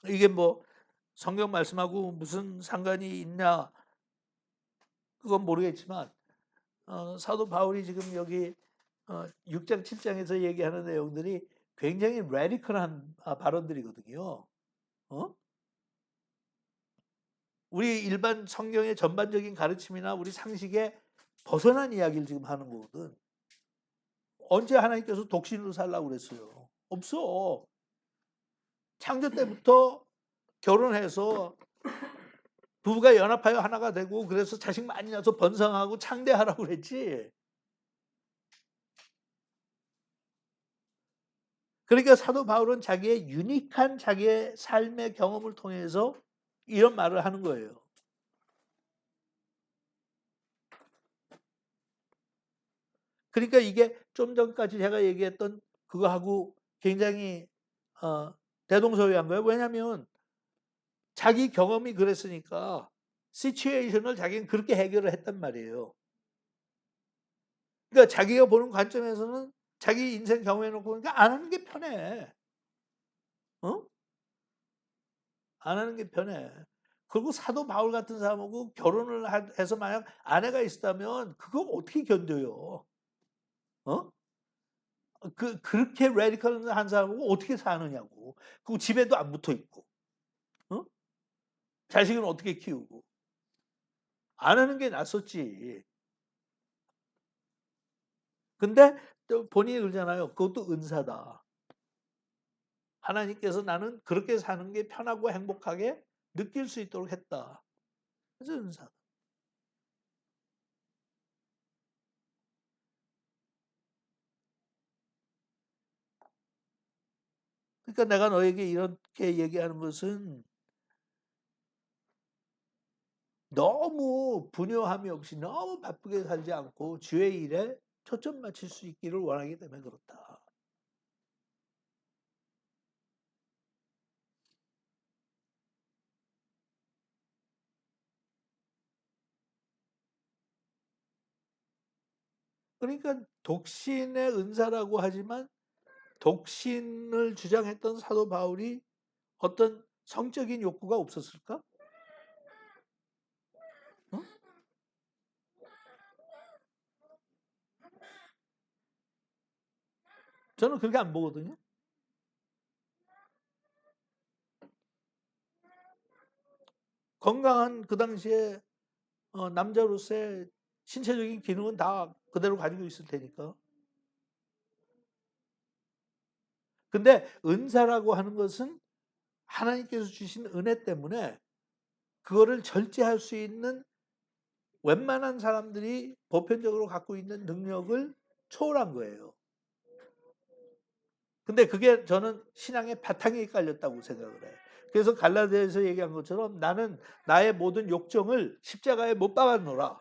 이게 뭐 성경 말씀하고 무슨 상관이 있냐 그건 모르겠지만 사도 바울이 지금 여기 6장 7장에서 얘기하는 내용들이 굉장히 레디컬한 발언들이거든요. 어? 우리 일반 성경의 전반적인 가르침이나 우리 상식에 벗어난 이야기를 지금 하는 거거든. 언제 하나님께서 독신으로 살라고 그랬어요? 없어. 창조 때부터 결혼해서 부부가 연합하여 하나가 되고 그래서 자식 많이 낳아서 번성하고 창대하라고 그랬지. 그러니까 사도 바울은 자기의 유니크한 자기의 삶의 경험을 통해서 이런 말을 하는 거예요. 그러니까 이게 좀 전까지 제가 얘기했던 그거하고 굉장히 어, 대동소이한 거예요. 왜냐하면 자기 경험이 그랬으니까 시츄에이션을 자기는 그렇게 해결을 했단 말이에요. 그러니까 자기가 보는 관점에서는 자기 인생 경험해놓고 보니까 안 하는 게 편해. 어? 안 하는 게 편해. 그리고 사도 바울 같은 사람하고 결혼을 해서 만약 아내가 있었다면 그거 어떻게 견뎌요? 어? 그렇게 레디컬한 사람하고 어떻게 사느냐고. 그리고 집에도 안 붙어 있고. 어? 자식은 어떻게 키우고. 안 하는 게 낫었지. 근데 또 본인이 그러잖아요. 그것도 은사다. 하나님께서 나는 그렇게 사는 게 편하고 행복하게 느낄 수 있도록 했다. 그래서 은사. 그러니까 내가 너에게 이렇게 얘기하는 것은 너무 분요함이 없이 너무 바쁘게 살지 않고 주의 일에 초점 맞출 수 있기를 원하기 때문에 그렇다. 그러니까 독신의 은사라고 하지만 독신을 주장했던 사도 바울이 어떤 성적인 욕구가 없었을까? 어? 저는 그렇게 안 보거든요. 건강한 그 당시에 남자로서의 신체적인 기능은 다 그대로 가지고 있을 테니까. 근데 은사라고 하는 것은 하나님께서 주신 은혜 때문에 그거를 절제할 수 있는 웬만한 사람들이 보편적으로 갖고 있는 능력을 초월한 거예요. 근데 그게 저는 신앙의 바탕에 깔렸다고 생각을 해요. 그래서 갈라디아에서 얘기한 것처럼 나는 나의 모든 욕정을 십자가에 못 박아놓으라.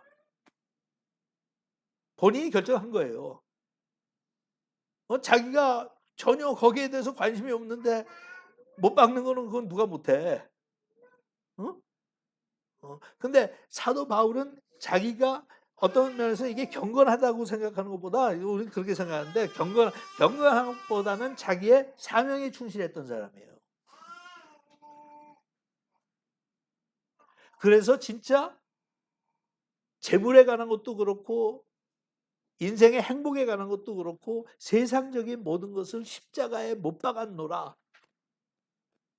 본인이 결정한 거예요. 자기가 전혀 거기에 대해서 관심이 없는데 못 박는 거는 그건 누가 못해. 어? 근데 사도 바울은 자기가 어떤 면에서 이게 경건하다고 생각하는 것보다 우리는 그렇게 생각하는데 경건한 것보다는 자기의 사명에 충실했던 사람이에요. 그래서 진짜 재물에 관한 것도 그렇고 인생의 행복에 관한 것도 그렇고 세상적인 모든 것을 십자가에 못 박았노라.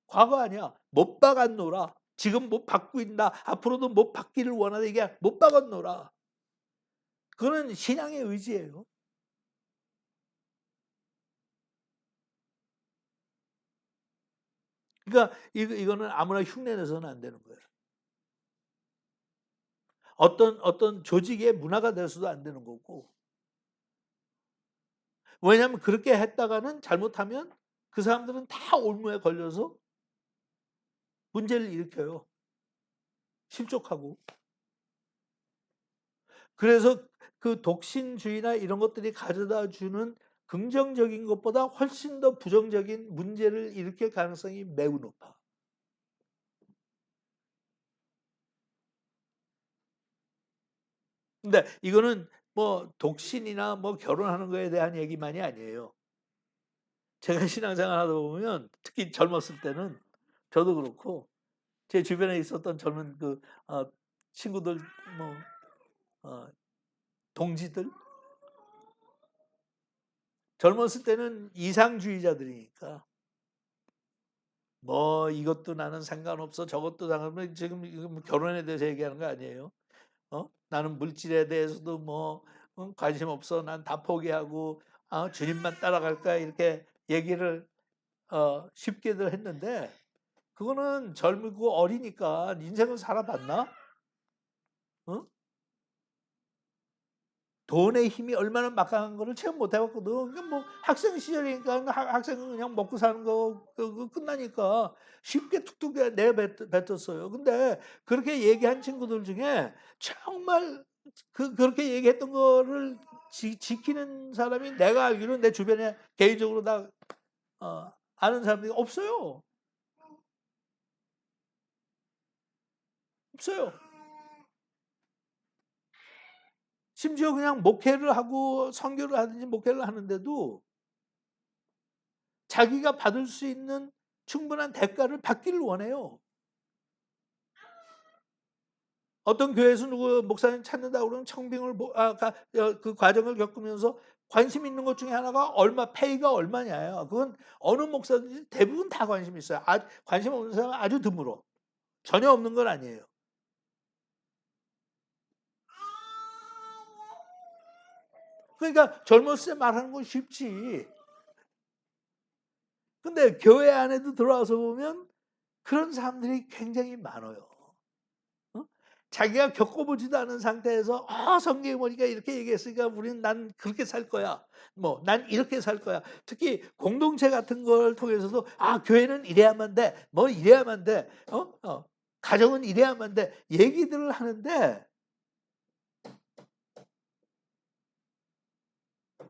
과거 아니야. 못 박았노라. 지금 못 박고 있나 앞으로도 못 박기를 원하는 이게 못 박았노라. 그거는 신앙의 의지예요. 그러니까 이거는 아무나 흉내내서는 안 되는 거예요. 어떤 조직의 문화가 돼서도 안 되는 거고. 왜냐하면 그렇게 했다가는 잘못하면 그 사람들은 다 올무에 걸려서 문제를 일으켜요. 실족하고. 그래서 그 독신주의나 이런 것들이 가져다 주는 긍정적인 것보다 훨씬 더 부정적인 문제를 일으킬 가능성이 매우 높아. 근데 이거는 뭐 독신이나 뭐 결혼하는 거에 대한 얘기만이 아니에요. 제가 신앙생활 하다 보면 특히 젊었을 때는 저도 그렇고 제 주변에 있었던 젊은 친구들 뭐 동지들 젊었을 때는 이상주의자들이니까 뭐 이것도 나는 상관없어 저것도 상관없어 지금 이거 뭐 결혼에 대해서 얘기하는 거 아니에요. 나는 물질에 대해서도 뭐 관심 없어 난 다 포기하고 주님만 따라갈 거야 이렇게 얘기를 쉽게들 했는데 그거는 젊고 어리니까 인생을 살아봤나? 어? 돈의 힘이 얼마나 막강한 거를 체험 못 해봤거든. 그러니까 뭐 학생 시절이니까 학생은 그냥 먹고 사는 거 끝나니까 쉽게 툭툭 내뱉었어요. 근데 그렇게 얘기한 친구들 중에 정말 그렇게 얘기했던 거를 지키는 사람이 내가 알기로 내 주변에 개인적으로 다 아는 사람들이 없어요. 없어요. 심지어 그냥 목회를 하고 선교를 하든지 목회를 하는데도 자기가 받을 수 있는 충분한 대가를 받기를 원해요. 어떤 교회에서 누구 목사님 찾는다 그러면 청빙을 그 과정을 겪으면서 관심 있는 것 중에 하나가 페이가 얼마냐예요. 그건 어느 목사든지 대부분 다 관심 있어요. 관심 없는 사람은 아주 드물어. 전혀 없는 건 아니에요. 그러니까 젊었을 때 말하는 건 쉽지. 근데 교회 안에도 들어와서 보면 그런 사람들이 굉장히 많아요. 자기가 겪어보지도 않은 상태에서 성경에 보니까 이렇게 얘기했으니까 우리는 난 그렇게 살 거야. 뭐 난 이렇게 살 거야. 특히 공동체 같은 걸 통해서도 교회는 이래야만 돼. 뭐 이래야만 돼. 가정은 이래야만 돼. 얘기들을 하는데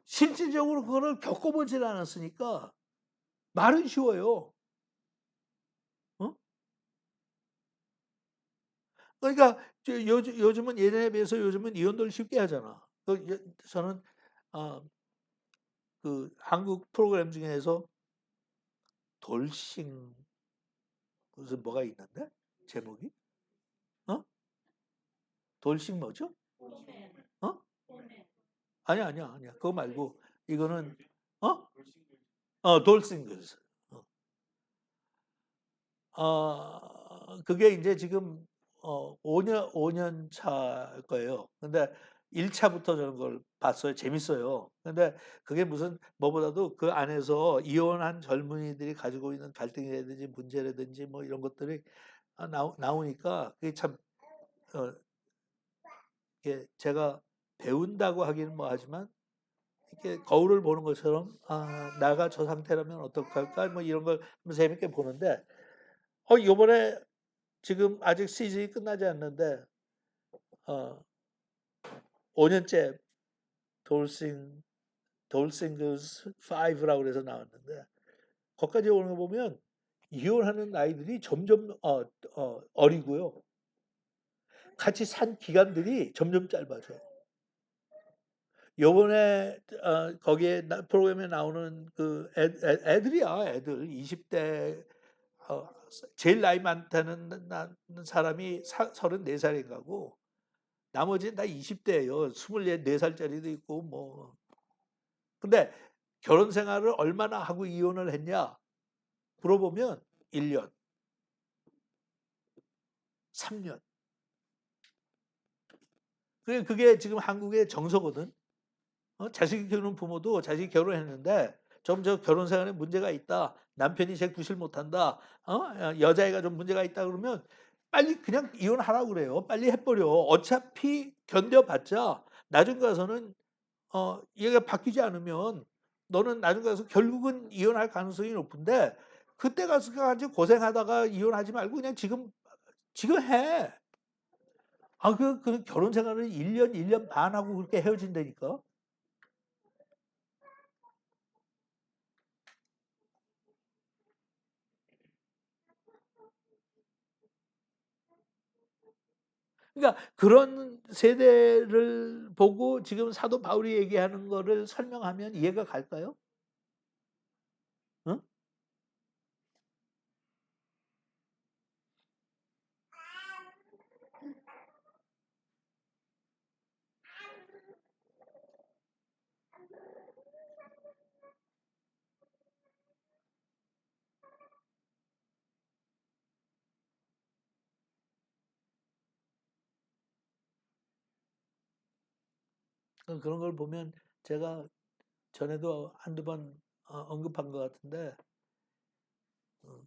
실질적으로 그거를 겪어보질 않았으니까 말은 쉬워요. 그러니까 요즘은 예전에 비해서 요즘은 이혼들 쉽게 하잖아. 저는 어, 그 한국 프로그램 중에서 돌싱 무슨 뭐가 있는데 제목이 돌싱 뭐죠? 어? 아니야 그거 말고 이거는 어? 돌싱글스. 그게 이제 지금 5년 차일 거예요. 근데 1차부터 저는 그걸 봤어요. 재밌어요. 근데 그게 무슨 뭐보다도 그 안에서 이혼한 젊은이들이 가지고 있는 갈등이라든지 문제라든지 뭐 이런 것들이 나오니까 그게 참 어, 이게 제가 배운다고 하기는 뭐 하지만 이렇게 거울을 보는 것처럼 나가 저 상태라면 어떡할까 뭐 이런 걸 재밌게 보는데 요번에 지금 아직 시즌이 끝나지 않는데 어 5년째 돌싱 돌싱글스 5라고 그래서 나왔는데 거기까지 오는 거 보면 이혼하는 아이들이 점점 어리고요. 같이 산 기간들이 점점 짧아져. 요번에 거기에 프로그램에 나오는 그 애들이야, 애들 20대 제일 나이 많다는 사람이 34살인가고 나머지는 다 20대예요. 24살짜리도 있고 뭐. 근데 결혼 생활을 얼마나 하고 이혼을 했냐 물어보면 1년, 3년. 그게 지금 한국의 정서거든. 자식이 키우는 부모도 자식이 결혼했는데 좀 저 결혼 생활에 문제가 있다. 남편이 제 구실 못한다. 여자애가 좀 문제가 있다 그러면 빨리 그냥 이혼하라고 그래요. 빨리 해버려. 어차피 견뎌봤자 나중 가서는 얘가 바뀌지 않으면 너는 나중 가서 결국은 이혼할 가능성이 높은데 그때 가서 고생하다가 이혼하지 말고 그냥 지금 해. 그 결혼 생활을 1년, 1년 반 하고 그렇게 헤어진다니까? 그러니까 그런 세대를 보고 지금 사도 바울이 얘기하는 거를 설명하면 이해가 갈까요? 어? 그런 걸 보면 제가 전에도 한두 번 언급한 것 같은데 어,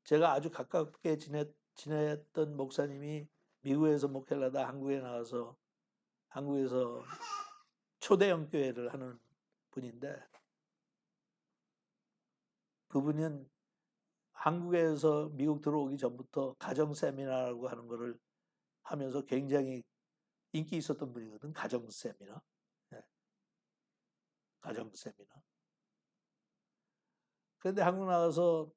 제가 아주 가깝게 지냈던 목사님이 미국에서 목회를 하다 한국에 나와서 한국에서 초대형 교회를 하는 분인데 그분은 한국에서 미국 들어오기 전부터 가정 세미나라고 하는 거를 하면서 굉장히 인기 있었던 분이거든. 가정 세미나. 네, 가정 세미나. 그런데 한국 나와서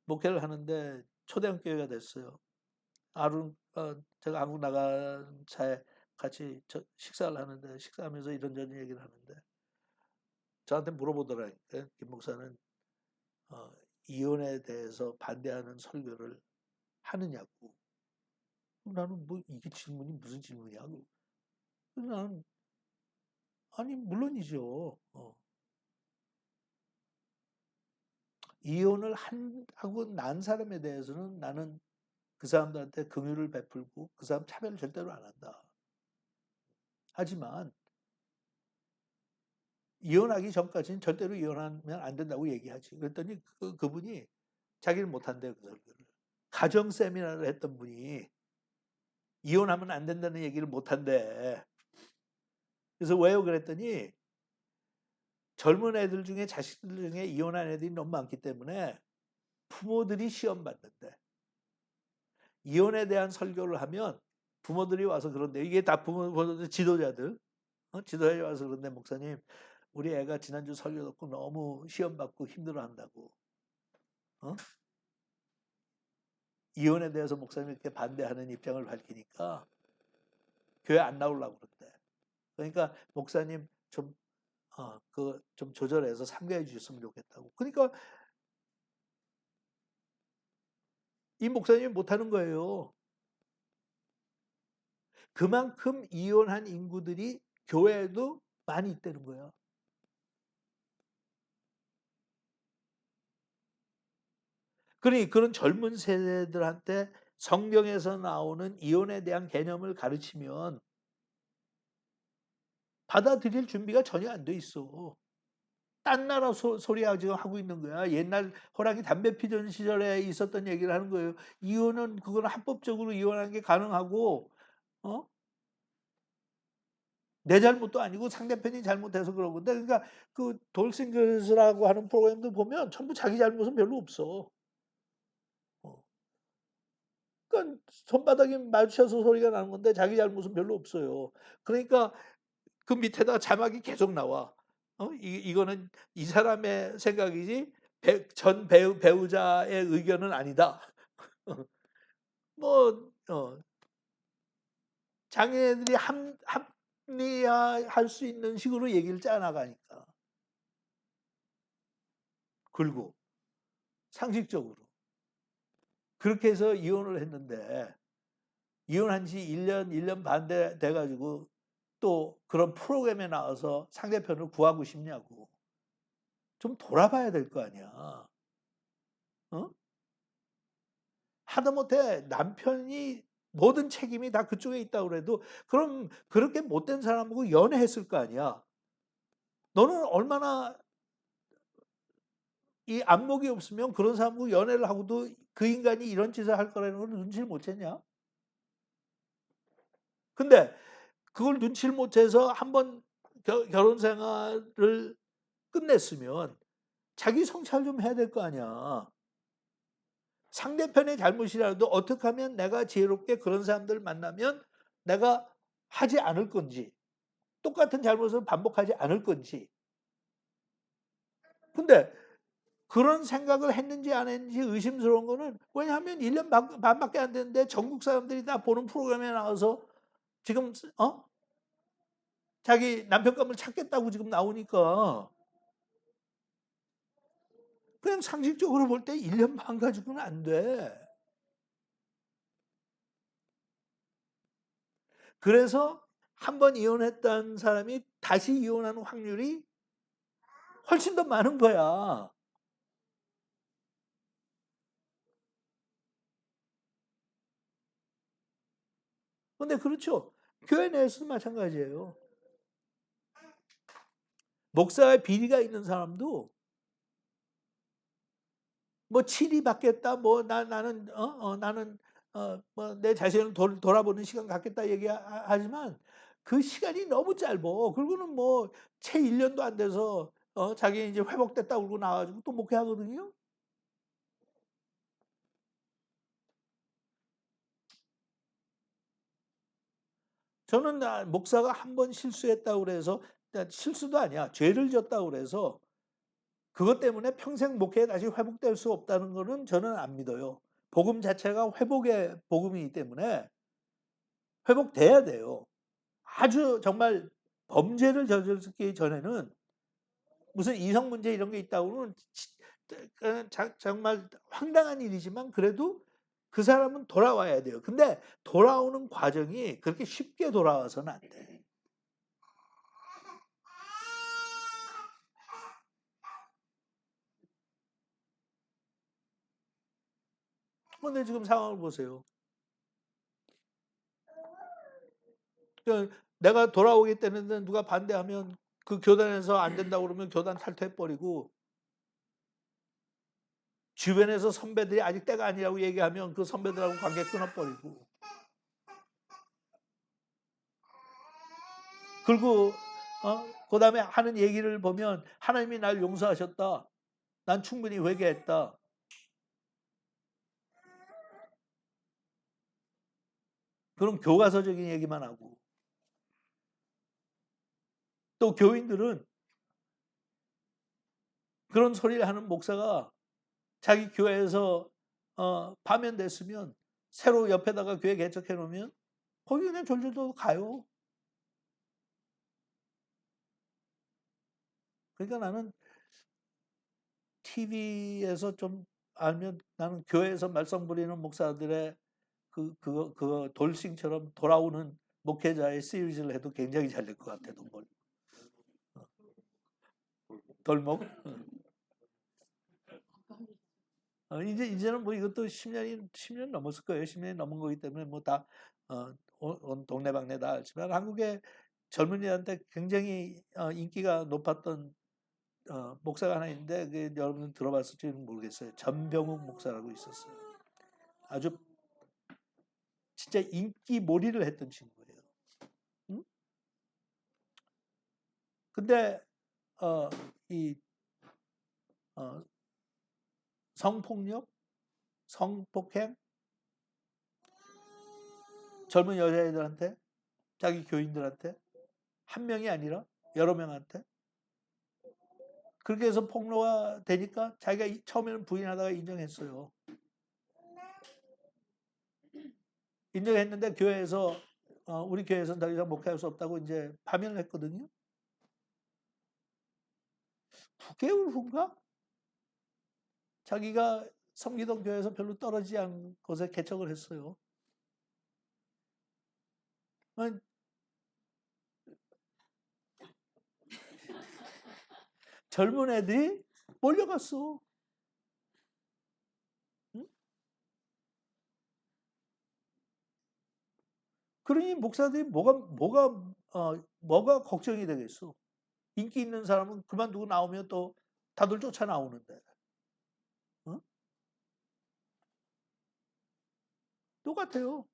목회를 하는데 초대형 교회가 됐어요. 제가 한국 나간 차에 같이 식사를 하는데 식사하면서 이런저런 얘기를 하는데 저한테 물어보더라고요. 김 목사는 어, 이혼에 대해서 반대하는 설교를 하느냐고. 나는 뭐 이게 질문이 무슨 질문이야? 나는 아니 물론이죠. 이혼을 하고 난 사람에 대해서는 나는 그 사람들한테 긍휼을 베풀고 그 사람 차별을 절대로 안 한다. 하지만 이혼하기 전까지는 절대로 이혼하면 안 된다고 얘기하지. 그랬더니 그분이 자기는 못한대요, 그 설교를. 가정 세미나를 했던 분이 이혼하면 안 된다는 얘기를 못한대. 그래서 왜요? 그랬더니 젊은 애들 중에 자식들 중에 이혼한 애들이 너무 많기 때문에 부모들이 시험 받는데 이혼에 대한 설교를 하면 부모들이 와서 그런데 이게 다 부모들 지도자들 지도자들이 와서 그런데 목사님 우리 애가 지난주 설교 듣고 너무 시험 받고 힘들어한다고 어? 이혼에 대해서 목사님이 이렇게 반대하는 입장을 밝히니까 교회 안 나오려고 그런대. 그러니까 목사님 좀 조절해서 상대해 주셨으면 좋겠다고. 그러니까 이 목사님이 못하는 거예요. 그만큼 이혼한 인구들이 교회에도 많이 있다는 거야. 그러니 그런 젊은 세대들한테 성경에서 나오는 이혼에 대한 개념을 가르치면 받아들일 준비가 전혀 안 돼 있어. 딴 나라 소리야 지금 하고 있는 거야. 옛날 호랑이 담배 피던 시절에 있었던 얘기를 하는 거예요. 이혼은 그거는 합법적으로 이혼하는 게 가능하고 어? 내 잘못도 아니고 상대편이 잘못해서 그런 건데 그러니까 그 돌싱글스라고 하는 프로그램도 보면 전부 자기 잘못은 별로 없어. 어. 그러니까 손바닥이 마주쳐서 소리가 나는 건데 자기 잘못은 별로 없어요. 그러니까 그 밑에다 자막이 계속 나와. 이거는 이 사람의 생각이지 전 배우자의 의견은 아니다. 뭐 장애인들이 합리화할 수 있는 식으로 얘기를 짜나가니까. 그리고 상식적으로 그렇게 해서 이혼을 했는데 이혼한 지 1년 반 돼가지고 또 그런 프로그램에 나와서 상대편을 구하고 싶냐고. 좀 돌아봐야 될 거 아니야. 어? 하다못해 남편이 모든 책임이 다 그쪽에 있다고 그래도 그럼 그렇게 못된 사람하고 연애했을 거 아니야. 너는 얼마나 이 안목이 없으면 그런 사람하고 연애를 하고도 그 인간이 이런 짓을 할 거라는 걸 눈치를 못 챘냐? 근데 그걸 눈치를 못 채서 한번 결혼 생활을 끝냈으면 자기 성찰 좀 해야 될 거 아니야. 상대편의 잘못이라도 어떻게 하면 내가 지혜롭게 그런 사람들을 만나면 내가 하지 않을 건지 똑같은 잘못을 반복하지 않을 건지. 근데 그런 생각을 했는지 안 했는지 의심스러운 거는 왜냐하면 1년 반밖에 안 됐는데 전국 사람들이 다 보는 프로그램에 나와서 지금 자기 남편감을 찾겠다고 지금 나오니까 그냥 상식적으로 볼 때 1년 반 가지고는 안 돼. 그래서 한 번 이혼했던 사람이 다시 이혼하는 확률이 훨씬 더 많은 거야. 근데 그렇죠. 교회 내에서도 마찬가지예요. 목사의 비리가 있는 사람도 뭐 치리 받겠다, 뭐 나는 나는 뭐 내 자신을 돌아보는 시간 갖겠다 얘기하지만 그 시간이 너무 짧어. 그리고는 뭐 채 1년도 안 돼서 자기 이제 회복됐다 그러고 나와가지고 또 목회하거든요. 저는 목사가 한 번 실수했다고 그래서 실수도 아니야. 죄를 졌다고 그래서 그것 때문에 평생 목회에 다시 회복될 수 없다는 거는 저는 안 믿어요. 복음 자체가 회복의 복음이기 때문에 회복돼야 돼요. 아주 정말 범죄를 저지르기 전에는 무슨 이성 문제 이런 게 있다고는 정말 황당한 일이지만 그래도 그 사람은 돌아와야 돼요. 근데 돌아오는 과정이 그렇게 쉽게 돌아와서는 안 돼. 근데 지금 상황을 보세요. 그러니까 내가 돌아오겠다는데 누가 반대하면 그 교단에서 안 된다고 그러면 교단 탈퇴해버리고 주변에서 선배들이 아직 때가 아니라고 얘기하면 그 선배들하고 관계 끊어버리고 그리고 그 다음에 하는 얘기를 보면 하나님이 날 용서하셨다. 난 충분히 회개했다. 그런 교과서적인 얘기만 하고 또 교인들은 그런 소리를 하는 목사가 자기 교회에서 파면됐으면 새로 옆에다가 교회 개척해 놓으면 거기 그냥 졸졸 가요. 그러니까 나는 TV에서 좀 알면 나는 교회에서 말썽 부리는 목사들의 그거 돌싱처럼 돌아오는 목회자의 시리즈를 해도 굉장히 잘 될 것 같아. 돌목. 이제는 뭐 이것도 10년 넘었을 거예요. 10년이 넘은 거기 때문에 뭐 다 온 동네방네 다 알지만 한국의 젊은이한테 굉장히 인기가 높았던 목사가 하나 있는데 여러분 들어봤을지는 모르겠어요. 전병욱 목사라고 있었어요. 아주 진짜 인기 몰이를 했던 친구예요. 응? 근데 이 성폭력, 성폭행, 젊은 여자애들한테, 자기 교인들한테 한 명이 아니라 여러 명한테 그렇게 해서 폭로가 되니까 자기가 처음에는 부인하다가 인정했어요. 인정했는데 교회에서 우리 교회에서는 더 이상 목회할 수 없다고 이제 파면을 했거든요. 9개월 후인가? 자기가 섬기던 교회에서 별로 떨어지지 않은 곳에 개척을 했어요. 젊은 애들이 몰려갔어. 응? 그러니 목사들이 뭐가 걱정이 되겠어. 인기 있는 사람은 그만두고 나오면 또 다들 쫓아 나오는데. 어? 똑같아요.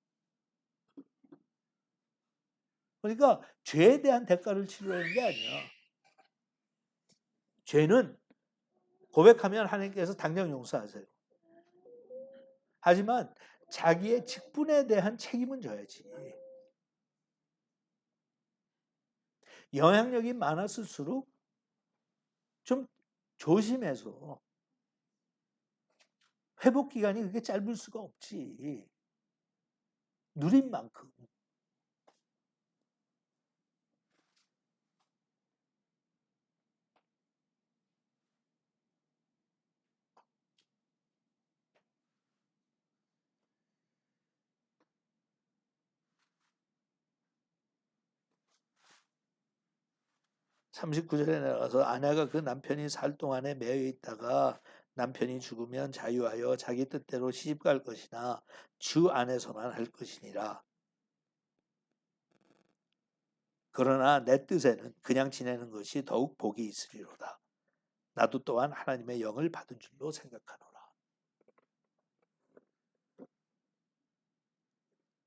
그러니까 죄에 대한 대가를 치르려는 게 아니야. 죄는 고백하면 하나님께서 당장 용서하세요. 하지만 자기의 직분에 대한 책임은 져야지. 영향력이 많았을수록 좀 조심해서 회복 기간이 그렇게 짧을 수가 없지. 누린 만큼. 39절에 나가서 아내가 그 남편이 살 동안에 매여 있다가 남편이 죽으면 자유하여 자기 뜻대로 시집갈 것이나 주 안에서만 할 것이니라. 그러나 내 뜻에는 그냥 지내는 것이 더욱 복이 있으리로다. 나도 또한 하나님의 영을 받은 줄로 생각하노라.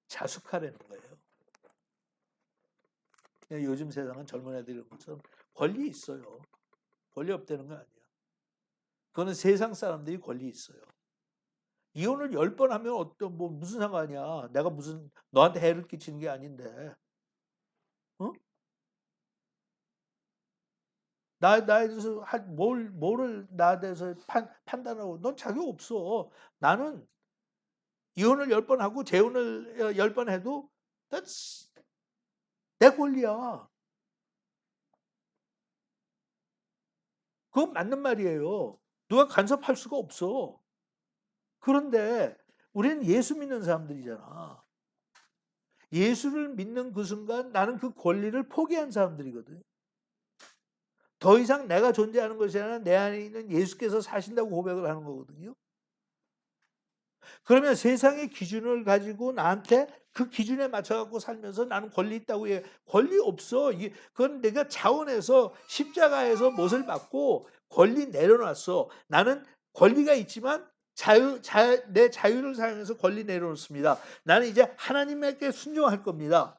자숙하라는 거예요. 요즘 세상은 젊은 애들이 것처럼 권리 있어요. 권리 없다는 거 아니야. 그거는 세상 사람들이 권리 있어요. 이혼을 10번 하면 무슨 상관이야. 내가 무슨 너한테 해를 끼치는 게 아닌데. 어? 나에 대해서 뭐를 나에 대해서 판단하고 넌 자격 없어. 나는 이혼을 10번 하고 재혼을 10번 해도 that's 내 권리야. 그건 맞는 말이에요. 누가 간섭할 수가 없어. 그런데 우리는 예수 믿는 사람들이잖아. 예수를 믿는 그 순간 나는 그 권리를 포기한 사람들이거든. 더 이상 내가 존재하는 것이 아니라 내 안에 있는 예수께서 사신다고 고백을 하는 거거든요. 그러면 세상의 기준을 가지고 나한테 그 기준에 맞춰갖고 살면서 나는 권리 있다고 해. 권리 없어. 그건 내가 자원해서 십자가에서 못을 받고 권리 내려놨어. 나는 권리가 있지만 내 자유를 사용해서 권리 내려놓습니다. 나는 이제 하나님께 순종할 겁니다.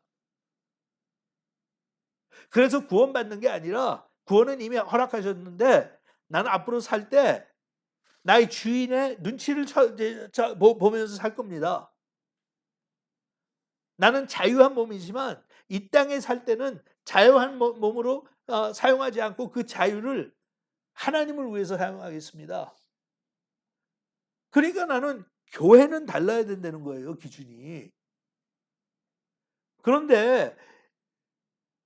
그래서 구원받는 게 아니라 구원은 이미 허락하셨는데 나는 앞으로 살 때 나의 주인의 눈치를 보면서 살 겁니다. 나는 자유한 몸이지만 이 땅에 살 때는 자유한 몸으로 사용하지 않고 그 자유를 하나님을 위해서 사용하겠습니다. 그러니까 나는 교회는 달라야 된다는 거예요, 기준이. 그런데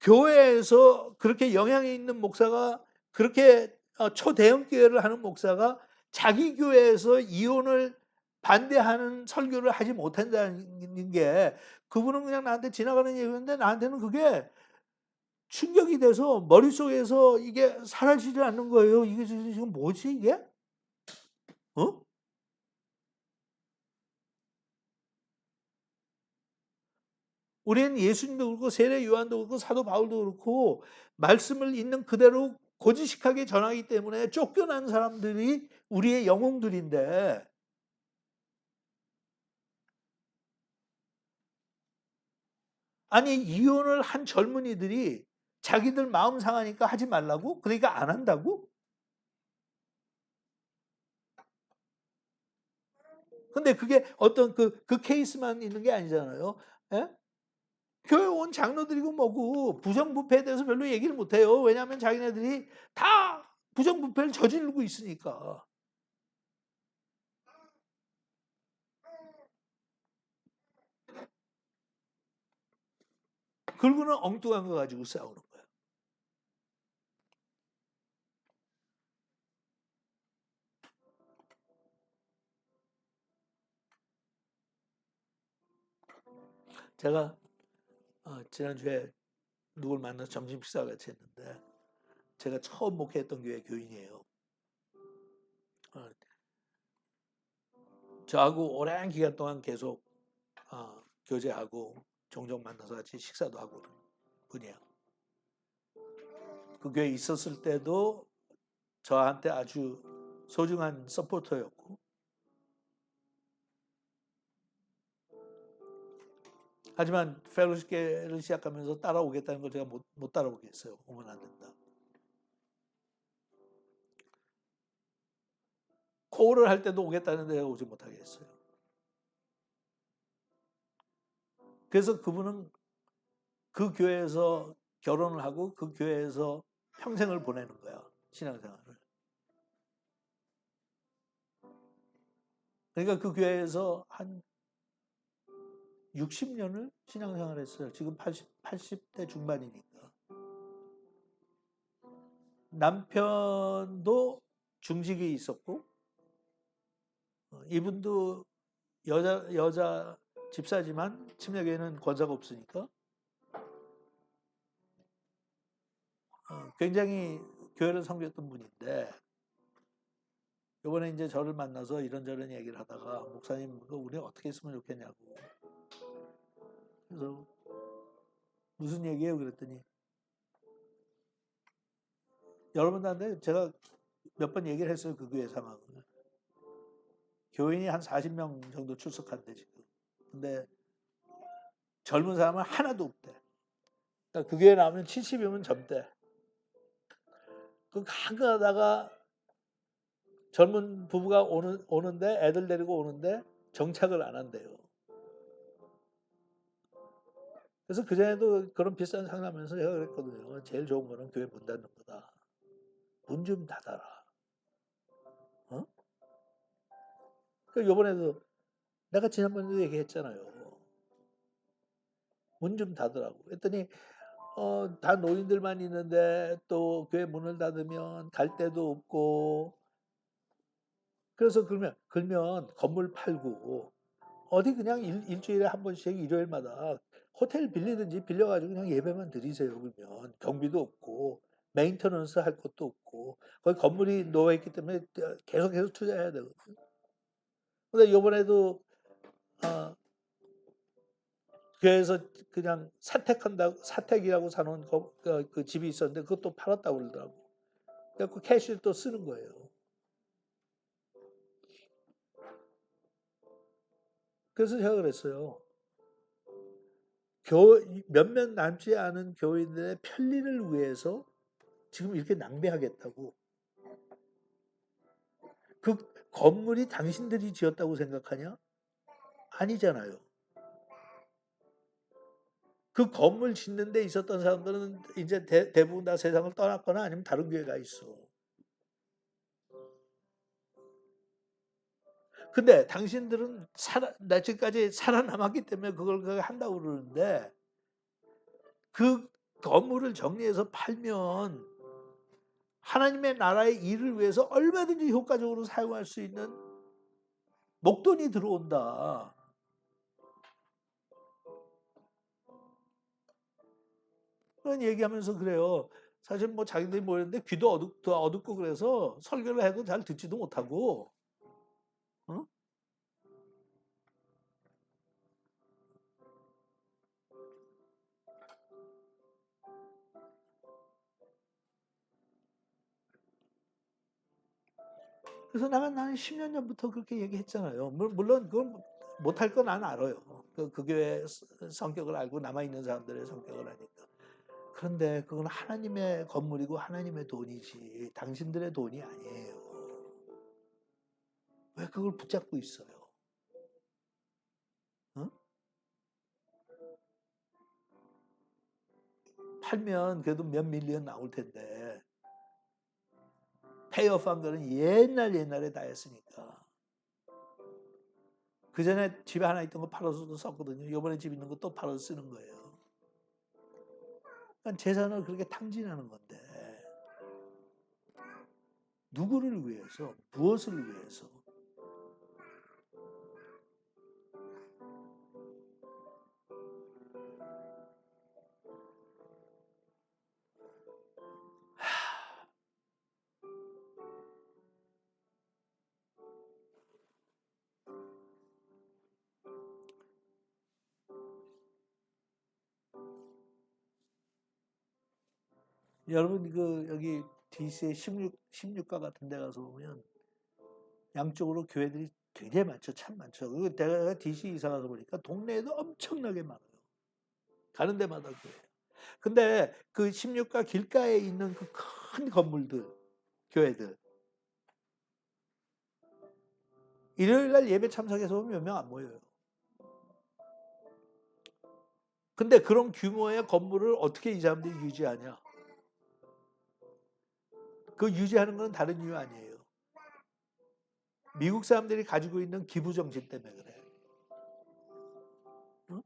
교회에서 그렇게 영향이 있는 목사가 그렇게 초대형 교회를 하는 목사가 자기 교회에서 이혼을 반대하는 설교를 하지 못한다는 게 그분은 그냥 나한테 지나가는 얘기인데 나한테는 그게 충격이 돼서 머릿속에서 이게 사라지지 않는 거예요. 이게 지금 뭐지 이게? 어? 우리는 예수님도 그렇고 세례 요한도 그렇고 사도 바울도 그렇고 말씀을 있는 그대로 고지식하게 전하기 때문에 쫓겨난 사람들이 우리의 영웅들인데, 아니 이혼을 한 젊은이들이 자기들 마음 상하니까 하지 말라고? 그러니까 안 한다고? 근데 그게 어떤 그 케이스만 있는 게 아니잖아요. 예? 교회 온 장로들이고 뭐고 부정부패에 대해서 별로 얘기를 못 해요. 왜냐하면 자기네들이 다 부정부패를 저지르고 있으니까. 그리고는 엉뚱한 거 가지고 싸우는 거예요. 제가 지난주에 누굴 만나서 점심 식사 같이 했는데, 제가 처음 목회했던 교회 교인이에요. 어, 저하고 오랜 기간 동안 계속 교제하고 종종 만나서 같이 식사도 하고 그런 분이에요. 그 교회에 있었을 때도 저한테 아주 소중한 서포터였고, 하지만 펠로십계를 시작하면서 따라오겠다는 걸 제가 못 따라오겠어요. 오면 안 된다. 코를 할 때도 오겠다는데 제가 오지 못하게 했어요. 그래서 그분은 그 교회에서 결혼을 하고 그 교회에서 평생을 보내는 거야. 신앙생활을. 그러니까 그 교회에서 한 60년을 신앙생활 했어요. 지금 80대 중반이니까. 남편도 중직이 있었고, 이분도 여자 집사지만 침례교회는 권사가 없으니까 굉장히 교회를 섬겼던 분인데, 이번에 이제 저를 만나서 이런저런 얘기를 하다가, 목사님 우리 어떻게 했으면 좋겠냐고. 그래서 무슨 얘기예요? 그랬더니, 여러분들한테 제가 몇 번 얘기를 했어요. 그 교회 상황을. 교인이 한 40명 정도 출석한대 지금. 근데 젊은 사람은 하나도 없대. 그러니까 그 교회 나오면 70이면 젊대. 그 가끔 하다가 젊은 부부가 오는데, 애들 데리고 오는데 정착을 안 한대요. 그래서 그전에도 그런 비싼 상담하면서 제가 그랬거든요. 제일 좋은 거는 교회 문 닫는 거다. 문 좀 닫아라. 어? 그 요번에도 내가 지난번에도 얘기했잖아요. 문 좀 닫으라고. 했더니 다 노인들만 있는데 또 교회 문을 닫으면 갈 데도 없고, 그래서 그러면 건물 팔고 어디 그냥 일주일에 한 번씩 일요일마다 호텔 빌리든지 빌려가지고 그냥 예배만 드리세요. 그러면 경비도 없고 메인터넌스 할 것도 없고 거기 건물이 놓여있기 때문에 계속해서 투자해야 되거든요. 근데 이번에도 어, 교회에서 그냥 사택이라고 사놓은 그 집이 있었는데 그것도 팔았다고 그러더라고. 그래서 캐시를 또 쓰는 거예요. 그래서 제가 그랬어요. 몇몇 남지 않은 교인들의 편리를 위해서 지금 이렇게 낭비하겠다고. 그 건물이 당신들이 지었다고 생각하냐? 아니잖아요. 그 건물 짓는 데 있었던 사람들은 이제 대부분 다 세상을 떠났거나 아니면 다른 교회 가 있어. 근데 당신들은 지금까지 살아남았기 때문에 그걸 한다고 그러는데, 그 건물을 정리해서 팔면 하나님의 나라의 일을 위해서 얼마든지 효과적으로 사용할 수 있는 목돈이 들어온다. 그런 얘기하면서 그래요. 사실 뭐 자기들이 모였는데 귀도 어둡고 그래서 설교를 해도 잘 듣지도 못하고, 어? 그래서 나는 10년 전부터 그렇게 얘기했잖아요. 물론 그건 못할 건 난 알아요. 그 교회 성격을 알고 남아있는 사람들의 성격을 아니까. 그런데 그건 하나님의 건물이고 하나님의 돈이지 당신들의 돈이 아니에요. 왜 그걸 붙잡고 있어요? 어? 팔면 그래도 몇 밀리언 나올 텐데 페이오프한 거는 옛날에 다 했으니까. 그 전에 집에 하나 있던 거 팔아서도 썼거든요. 이번에 집 있는 거 또 팔아서 쓰는 거예요. 그러니까 재산을 그렇게 탕진하는 건데 누구를 위해서, 무엇을 위해서? 여러분 그 여기 DC의 16가 같은 데 가서 보면 양쪽으로 교회들이 굉장히 많죠. 참 많죠. 그리고 내가 DC 이사 가서 보니까 동네에도 엄청나게 많아요. 가는 데마다 교회. 근데 그 16가 길가에 있는 그 큰 건물들, 교회들. 일요일 날 예배 참석해서 보면 몇 명 안 모여요. 근데 그런 규모의 건물을 어떻게 이 사람들이 유지하냐? 그 유지하는 건 다른 이유 아니에요. 미국 사람들이 가지고 있는 기부 정신 때문에 그래. 응?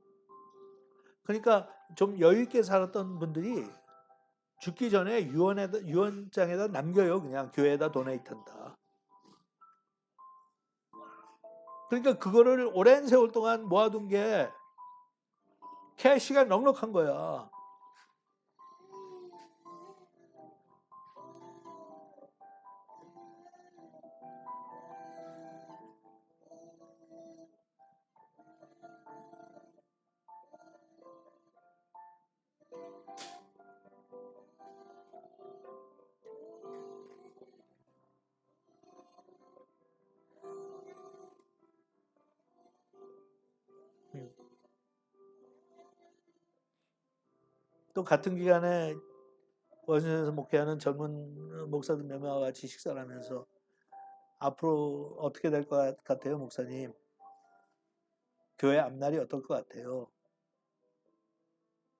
그러니까 좀 여유 있게 살았던 분들이 죽기 전에 유언장에다 남겨요. 그냥 교회에다 도네이트한다. 그러니까 그거를 오랜 세월 동안 모아둔 게 캐시가 넉넉한 거야. 또 같은 기간에 워싱턴에서 목회하는 젊은 목사들 몇 명과 같이 식사를 하면서 앞으로 어떻게 될 것 같아요, 목사님? 교회 앞날이 어떨 것 같아요?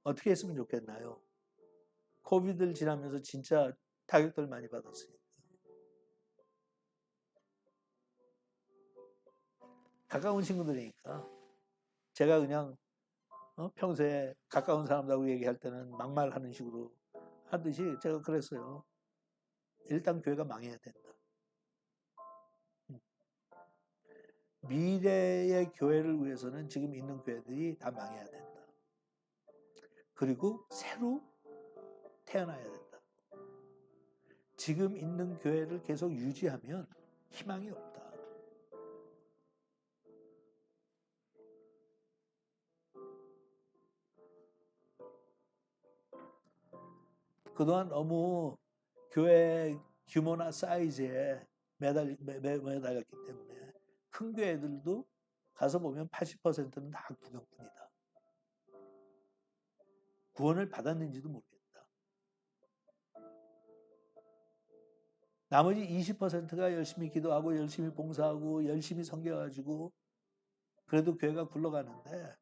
어떻게 했으면 좋겠나요? 코비드를 지나면서 진짜 타격들 많이 받았으니까. 가까운 친구들이니까. 제가 그냥 평소에 가까운 사람들하고 얘기할 때는 막말하는 식으로 하듯이 제가 그랬어요. 일단 교회가 망해야 된다. 미래의 교회를 위해서는 지금 있는 교회들이 다 망해야 된다. 그리고 새로 태어나야 된다. 지금 있는 교회를 계속 유지하면 희망이 없다. 그동안 너무 교회 규모나 사이즈에 매달렸기 때문에 큰 교회들도 가서 보면 80%는 다 구경꾼이다. 구원을 받았는지도 모르겠다. 나머지 20%가 열심히 기도하고 열심히 봉사하고 열심히 섬겨가지고 그래도 교회가 굴러가는데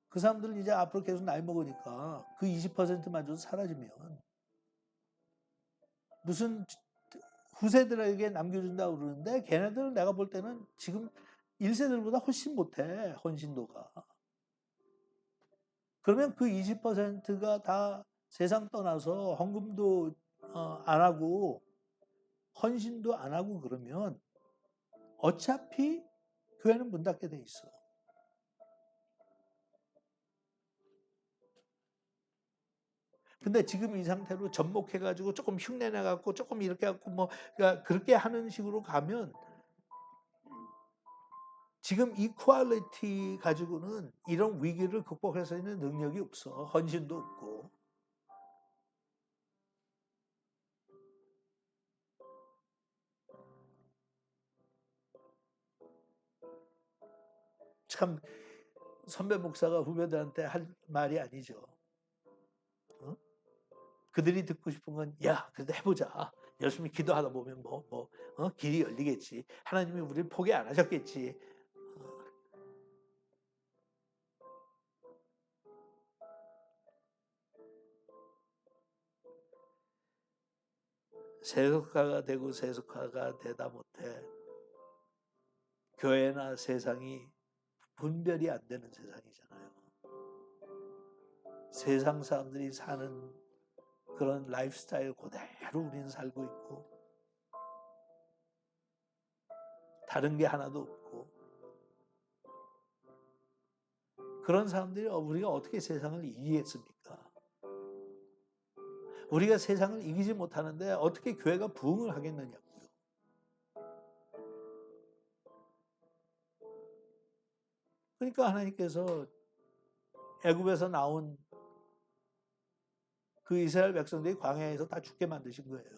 그 사람들은 이제 앞으로 계속 나이 먹으니까 그 20%마저도 사라지면 무슨 후세들에게 남겨준다고 그러는데 걔네들 내가 볼 때는 지금 1세들보다 훨씬 못해 헌신도가. 그러면 그 20%가 다 세상 떠나서 헌금도 안 하고 헌신도 안 하고 그러면 어차피 교회는 문 닫게 돼 있어. 근데 지금 이 상태로 접목해가지고 조금 흉내내갖고 조금 이렇게 갖고 뭐 그러니까 그렇게 하는 식으로 가면 지금 이 퀄리티 가지고는 이런 위기를 극복할 수 있는 능력이 없어. 헌신도 없고. 참 선배 목사가 후배들한테 할 말이 아니죠. 어? 그들이 듣고 싶은 건, 야, 그래도 해보자. 열심히 기도하다 보면 길이 열리겠지. 하나님이 우리를 포기 안 하셨겠지. 세속화가 되고 세속화가 되다 못해 교회나 세상이 분별이 안 되는 세상이잖아요. 세상 사람들이 사는 그런 라이프 스타일 그대로 우리는 살고 있고 다른 게 하나도 없고 그런 사람들이 우리가 어떻게 세상을 이기겠습니까? 우리가 세상을 이기지 못하는데 어떻게 교회가 부흥을 하겠느냐고요. 그러니까 하나님께서 애굽에서 나온 그 이스라엘 백성들이 광야에서 다 죽게 만드신 거예요.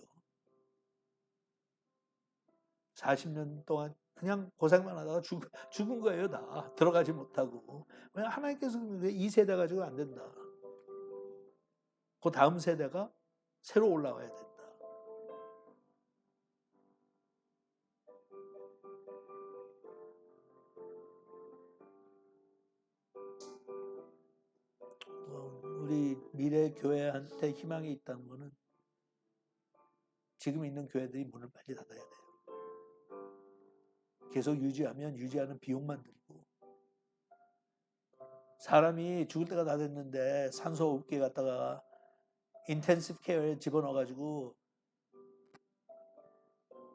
40년 동안 그냥 고생만 하다가 죽은 거예요, 다. 들어가지 못하고. 왜 하나님께서 이 세대 가지고 안 된다. 그 다음 세대가 새로 올라와야 된다. 우리 미래 교회한테 희망이 있다는 거는 지금 있는 교회들이 문을 빨리 닫아야 돼요. 계속 유지하는 비용만 들고 사람이 죽을 때가 다 됐는데 산소호흡기 갖다가 인텐시브 케어에 집어넣어가지고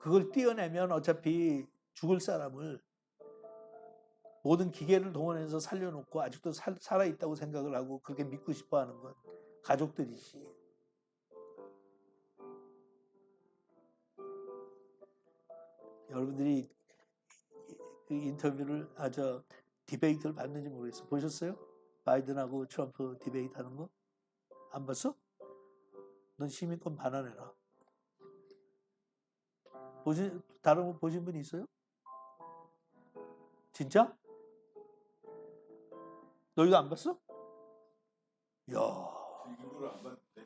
그걸 띄어내면 어차피 죽을 사람을 모든 기계를 동원해서 살려놓고 아직도 살아있다고 생각을 하고 그렇게 믿고 싶어하는 건 가족들이지. 여러분들이 그 인터뷰를 디베이트를 봤는지 모르겠어. 보셨어요? 바이든하고 트럼프 디베이트 하는 거? 안 봤어? 넌 시민권 반환해라. 다른 거 보신 분 있어요? 진짜? 너희도 안 봤어? 야. 일부러 안 봤는데.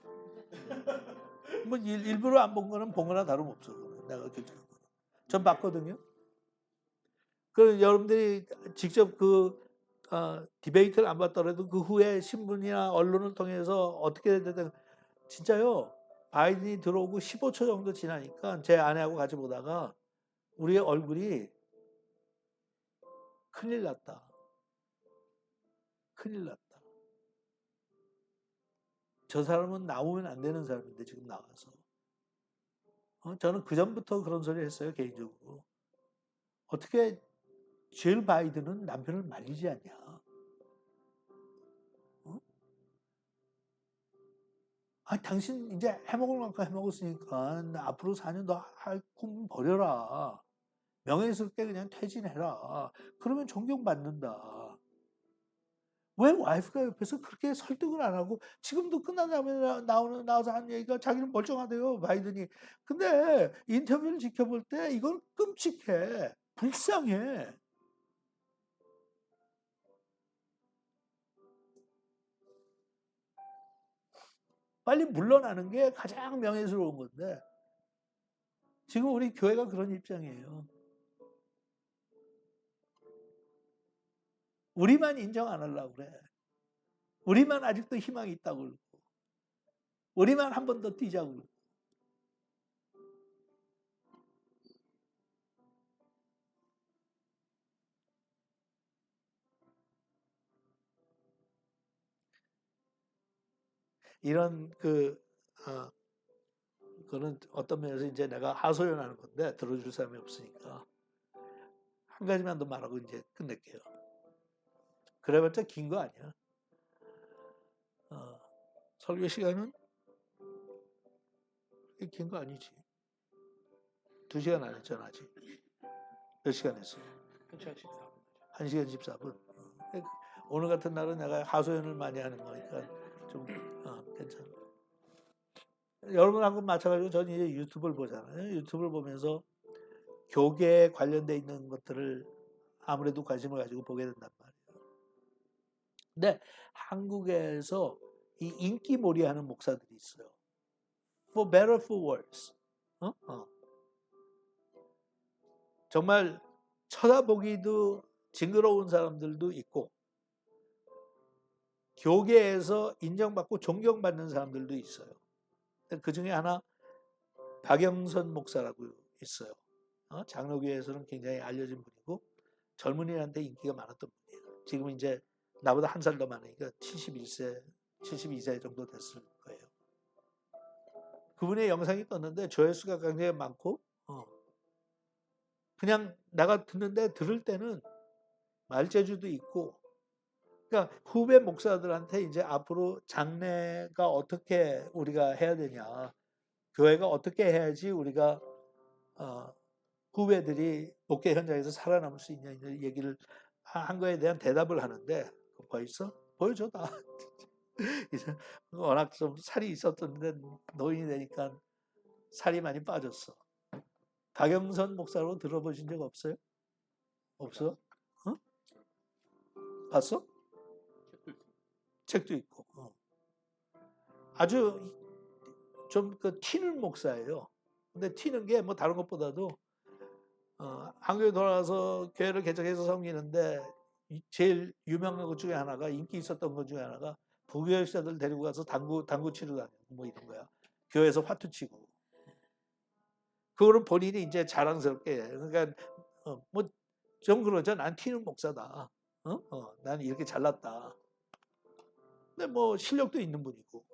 뭐 일부러 안 본 거는 본 거나 다름없어. 내가 결정한 거. 전 봤거든요. 그 여러분들이 직접 디베이트를 안 봤더라도 그 후에 신문이나 언론을 통해서 어떻게 되든 진짜요. 바이든이 들어오고 15초 정도 지나니까 제 아내하고 같이 보다가 우리의 얼굴이 큰일 났다. 큰일 났다. 저 사람은 나오면 안 되는 사람인데 지금 나와서. 저는 그전부터 그런 소리 했어요. 개인적으로. 어떻게 질 바이든은 남편을 말리지 않냐. 당신 이제 해먹을 만큼 해먹었으니까 앞으로 4년 더 할 꿈 버려라. 명예스럽게 그냥 퇴진해라. 그러면 존경받는다. 왜 와이프가 옆에서 그렇게 설득을 안 하고 지금도 끝나자면 나와서 하는 얘기가 자기는 멀쩡하대요. 바이든이. 근데 인터뷰를 지켜볼 때 이건 끔찍해. 불쌍해. 빨리 물러나는 게 가장 명예스러운 건데 지금 우리 교회가 그런 입장이에요. 우리만 인정 안 하려고 그래. 우리만 아직도 희망이 있다고 그러고 우리만 한 번 더 뛰자고 그러고 이런 그거는 어떤 면에서 이제 내가 하소연하는 건데 들어줄 사람이 없으니까 한 가지만 더 말하고 이제 끝낼게요. 그래봤자 긴 거 아니야. 설교 시간은 긴 거 아니지. 2시간 안 했잖아 아직. 몇 시간 했어? 1시간 14분. 1시간 14분. 오늘 같은 날은 내가 하소연을 많이 하는 거니까 좀 괜찮아. 여러분하고 마찬가지로 저는 이제 유튜브를 보잖아요. 유튜브를 보면서 교계에 관련돼 있는 것들을 아무래도 관심을 가지고 보게 된단 말이에요. 근데 한국에서 이 인기몰이하는 목사들이 있어요. For better, for worse. 정말 쳐다보기도 징그러운 사람들도 있고 교계에서 인정받고 존경받는 사람들도 있어요. 그 중에 하나 박영선 목사라고 있어요. 장로교에서는 굉장히 알려진 분이고 젊은이한테 인기가 많았던 분이에요. 지금 이제 나보다 한 살 더 많으니까 71세, 72세 정도 됐을 거예요. 그분의 영상이 떴는데 조회수가 굉장히 많고 그냥 내가 들을 때는 말재주도 있고 그러니까 후배 목사들한테 이제 앞으로 장래가 어떻게 우리가 해야 되냐, 교회가 어떻게 해야지 우리가 후배들이 목회 현장에서 살아남을 수 있냐 이런 얘기를 한 거에 대한 대답을 하는데 벌써 보여줘 나. 이제 워낙 좀 살이 있었던데 노인이 되니까 살이 많이 빠졌어. 박영선 목사로 들어보신 적 없어요? 없어? 어? 봤어? 책도 있고. 아주 좀 그 튀는 목사예요. 근데 튀는 게 뭐 다른 것보다도 한국에 돌아와서 교회를 개척해서 섬기는데 제일 유명한 것 중에 하나가 인기 있었던 것 중에 하나가 부교육자들 데리고 가서 당구 치러 다니고 뭐 이런 거야. 교회에서 화투 치고. 그거는 본인이 이제 자랑스럽게 해. 그러니까 뭐 좀 그러죠. 난 튀는 목사다. 난 이렇게 잘났다. 근데 뭐 실력도 있는 분이고.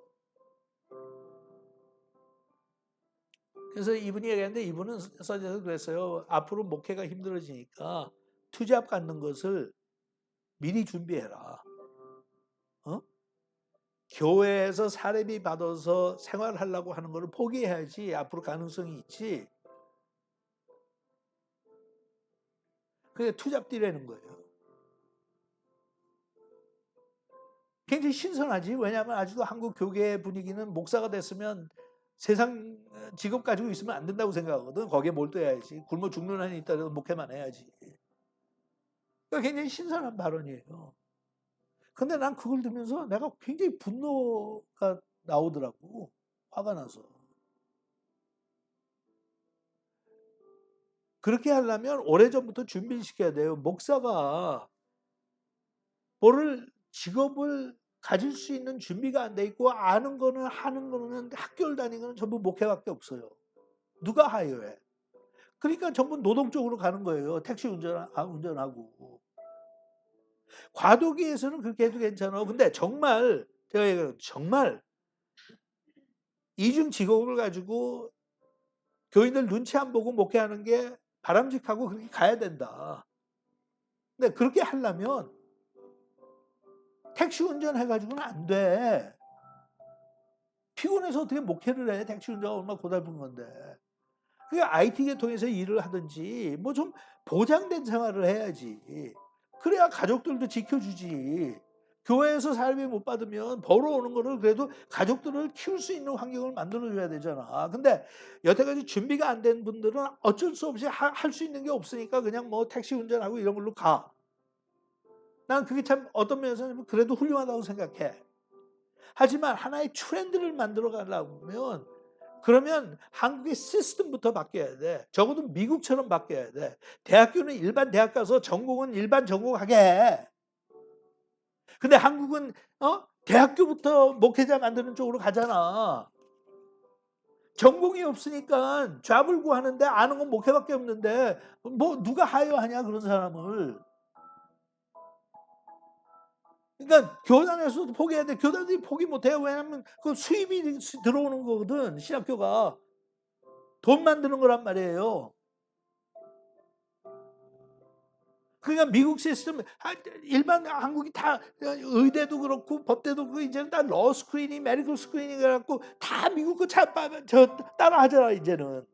그래서 이분이 얘기했는데 이분은 써져서 그랬어요. 앞으로 목회가 힘들어지니까 투잡 갖는 것을 미리 준비해라. 교회에서 사례비 받아서 생활하려고 하는 것을 포기해야지 앞으로 가능성이 있지. 그게 투잡 뛰라는 거예요. 굉장히 신선하지. 왜냐하면 아직도 한국 교계 분위기는 목사가 됐으면 세상 직업 가지고 있으면 안 된다고 생각하거든. 거기에 몰두해야지. 굶어 죽는 한이 있다고 목회만 해야지. 그러니까 굉장히 신선한 발언이에요. 근데 난 그걸 들으면서 내가 굉장히 분노가 나오더라고. 화가 나서. 그렇게 하려면 오래전부터 준비를 시켜야 돼요. 목사가 뭐를 직업을 가질 수 있는 준비가 안 돼 있고 아는 거는 하는 거는 학교를 다니는 건 전부 목회밖에 없어요. 누가 하여해? 그러니까 전부 노동 쪽으로 가는 거예요. 택시 운전하고. 과도기에서는 그렇게 해도 괜찮아. 근데 정말 제가 얘기해요. 정말 이중 직업을 가지고 교인들 눈치 안 보고 목회하는 게 바람직하고 그렇게 가야 된다. 근데 그렇게 하려면 택시 운전해가지고는 안 돼. 피곤해서 어떻게 목회를 해? 택시 운전가 얼마나 고달픈 건데. 그게 IT 계통에서 일을 하든지 뭐 좀 보장된 생활을 해야지. 그래야 가족들도 지켜주지. 교회에서 사람이 못 받으면 벌어오는 거를 그래도 가족들을 키울 수 있는 환경을 만들어줘야 되잖아. 근데 여태까지 준비가 안 된 분들은 어쩔 수 없이 할 수 있는 게 없으니까 그냥 뭐 택시 운전하고 이런 걸로 가. 난 그게 참 어떤 면에서는 그래도 훌륭하다고 생각해. 하지만 하나의 트렌드를 만들어 가려면 그러면 한국의 시스템부터 바뀌어야 돼. 적어도 미국처럼 바뀌어야 돼. 대학교는 일반 대학 가서 전공은 일반 전공하게 해. 근데 한국은 대학교부터 목회자 만드는 쪽으로 가잖아. 전공이 없으니까 잡을 구하는데 아는 건 목회밖에 없는데 뭐 누가 하여하냐 그런 사람을. 그러니까 교단에서도 포기해야 돼. 교단들이 포기 못해요. 왜냐하면 그 수입이 들어오는 거거든. 신학교가. 돈 만드는 거란 말이에요. 그러니까 미국 시스템, 일반 한국이 다 의대도 그렇고 법대도 그렇고 이제는 다 러스크린이 메디컬 스크린이 그래갖고 다 미국 거 따라 하잖아 이제는.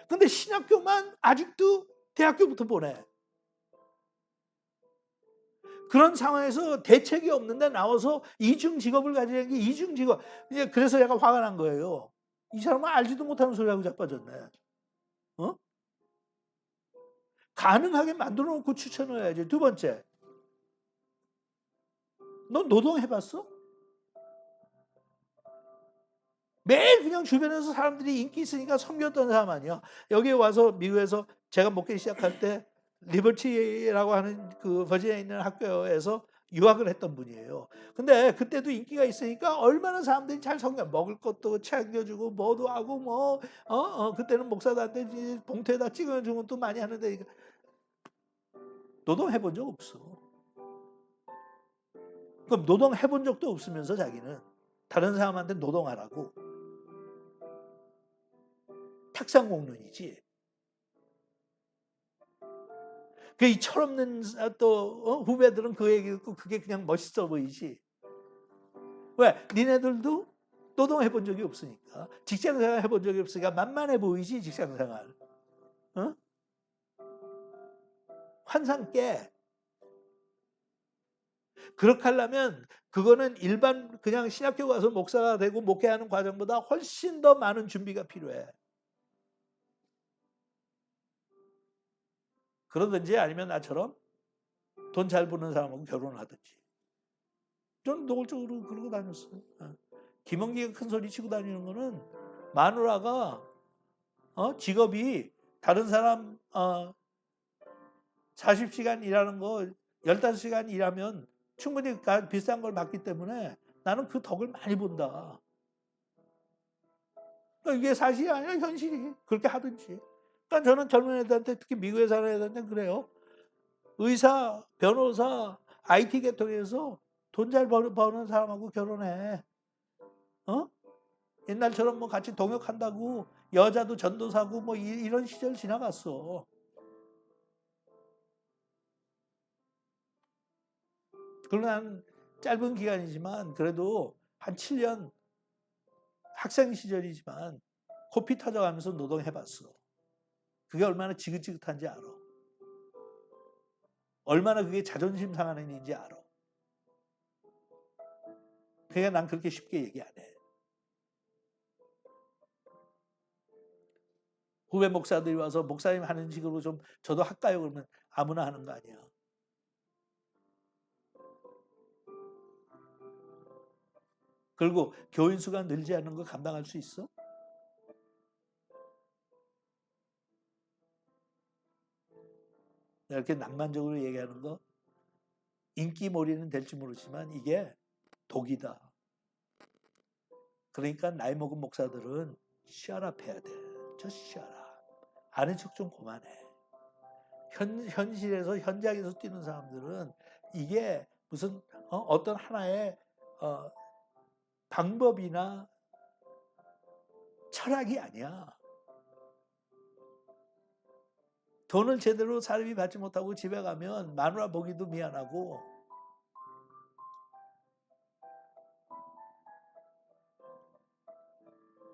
근데 신학교만 아직도 대학교부터 보내. 그런 상황에서 대책이 없는데 나와서 이중 직업을 가지는 게 이중 직업. 이제 그래서 얘가 화가 난 거예요. 이 사람은 알지도 못하는 소리하고 자빠졌네. 가능하게 만들어 놓고 추천을 해야지. 두 번째, 너 노동해봤어? 매일 그냥 주변에서 사람들이 인기 있으니까 섬겼던 사람 아니야. 여기 와서 미국에서 제가 목회 시작할 때 리버티라고 하는 그 버지니아에 있는 학교에서 유학을 했던 분이에요. 근데 그때도 인기가 있으니까 얼마나 사람들이 잘 섬겨. 먹을 것도 챙겨주고 뭐도 하고 뭐 그때는 목사들한테 봉투에다 찍어주는 것도 많이 하는데 노동해본 적 없어. 그럼 노동해본 적도 없으면서 자기는 다른 사람한테 노동하라고. 탁상공론이지. 그 이 철없는 또 후배들은 그 얘기 듣고 그게 그냥 멋있어 보이지. 왜? 니네들도 노동해 본 적이 없으니까. 직장생활 해본 적이 없으니까 만만해 보이지 직장생활. 어? 환상 깨. 그렇게 하려면 그거는 일반 그냥 신학교 가서 목사가 되고 목회하는 과정보다 훨씬 더 많은 준비가 필요해. 그러든지 아니면 나처럼 돈 잘 버는 사람하고 결혼을 하든지. 저는 노골적으로 그러고 다녔어요. 김원기가 큰 소리 치고 다니는 거는 마누라가 직업이 다른 사람 40시간 일하는 거 15시간 일하면 충분히 비싼 걸 받기 때문에 나는 그 덕을 많이 본다. 그러니까 이게 사실이 아니라 현실이. 그렇게 하든지. 그러니까 저는 젊은 애들한테 특히 미국에 사는 애들한테 그래요. 의사, 변호사, IT 계통에서 돈 잘 버는 사람하고 결혼해. 어? 옛날처럼 뭐 같이 동역한다고 여자도 전도사고 뭐 이런 시절 지나갔어. 그러나 한 짧은 기간이지만 그래도 한 7년 학생 시절이지만 코피 터져가면서 노동해봤어. 그게 얼마나 지긋지긋한지 알아. 얼마나 그게 자존심 상하는 일인지 알아. 그러니까 난 그렇게 쉽게 얘기 안 해. 후배 목사들이 와서 목사님 하는 식으로 좀 저도 할까요? 그러면 아무나 하는 거 아니야. 그리고 교인 수가 늘지 않는 거 감당할 수 있어? 이렇게 낭만적으로 얘기하는 거 인기몰이는 될지 모르지만 이게 독이다. 그러니까 나이 먹은 목사들은 셔럽 해야 돼. 저 셔럽. 아는 척 좀 그만해. 현실에서 현장에서 뛰는 사람들은 이게 무슨 어떤 하나의 방법이나 철학이 아니야. 돈을 제대로 사람이 받지 못하고 집에 가면 마누라 보기도 미안하고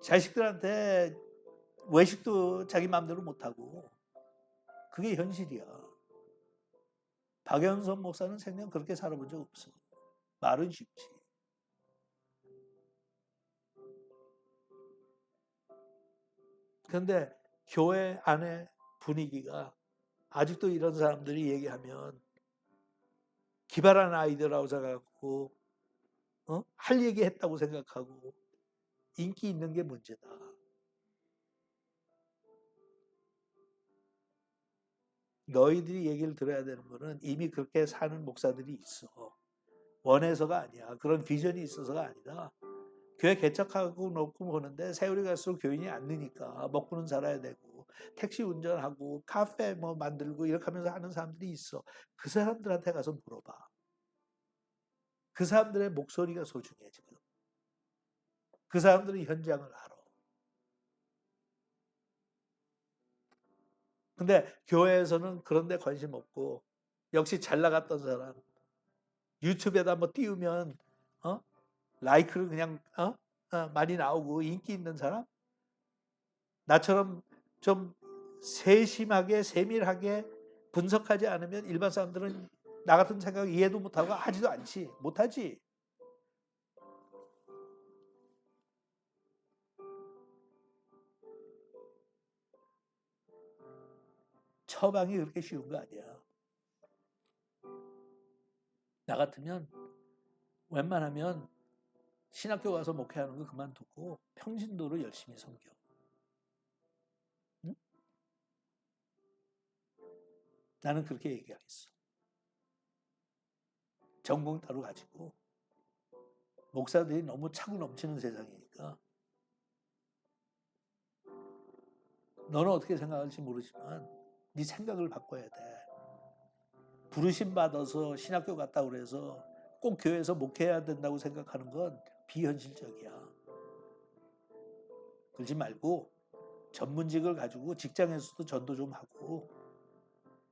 자식들한테 외식도 자기 마음대로 못하고 그게 현실이야. 박영선 목사는 생전 그렇게 살아본 적 없어. 말은 쉽지. 그런데 교회 안에 분위기가 아직도 이런 사람들이 얘기하면 기발한 아이디어라고 생각하고 할 얘기 했다고 생각하고 인기 있는 게 문제다. 너희들이 얘기를 들어야 되는 거는 이미 그렇게 사는 목사들이 있어. 원해서가 아니야. 그런 비전이 있어서가 아니다. 교회 개척하고 놓고 보는데 세월이 갈수록 교인이 안 느니까 먹고는 살아야 되고 택시 운전하고 카페 뭐 만들고 이렇게 하면서 하는 사람들이 있어. 그 사람들한테 가서 물어봐. 그 사람들의 목소리가 소중해 지금. 그 사람들은 현장을 알아. 근데 교회에서는 그런 데 관심 없고 역시 잘 나갔던 사람 유튜브에다 뭐 띄우면 라이크를 그냥 많이 나오고 인기 있는 사람 나처럼 좀 세심하게 세밀하게 분석하지 않으면 일반 사람들은 나 같은 생각 이해도 못하고 하지도 않지 못하지. 처방이 그렇게 쉬운 거 아니야. 나 같으면 웬만하면 신학교 가서 목회하는 거 그만두고 평신도로 열심히 섬겨. 응? 나는 그렇게 얘기하겠어. 전공 따로 가지고 목사들이 너무 차고 넘치는 세상이니까 너는 어떻게 생각할지 모르지만 네 생각을 바꿔야 돼. 부르심 받아서 신학교 갔다 그래서 꼭 교회에서 목회해야 된다고 생각하는 건 비현실적이야. 그러지 말고 전문직을 가지고 직장에서도 전도 좀 하고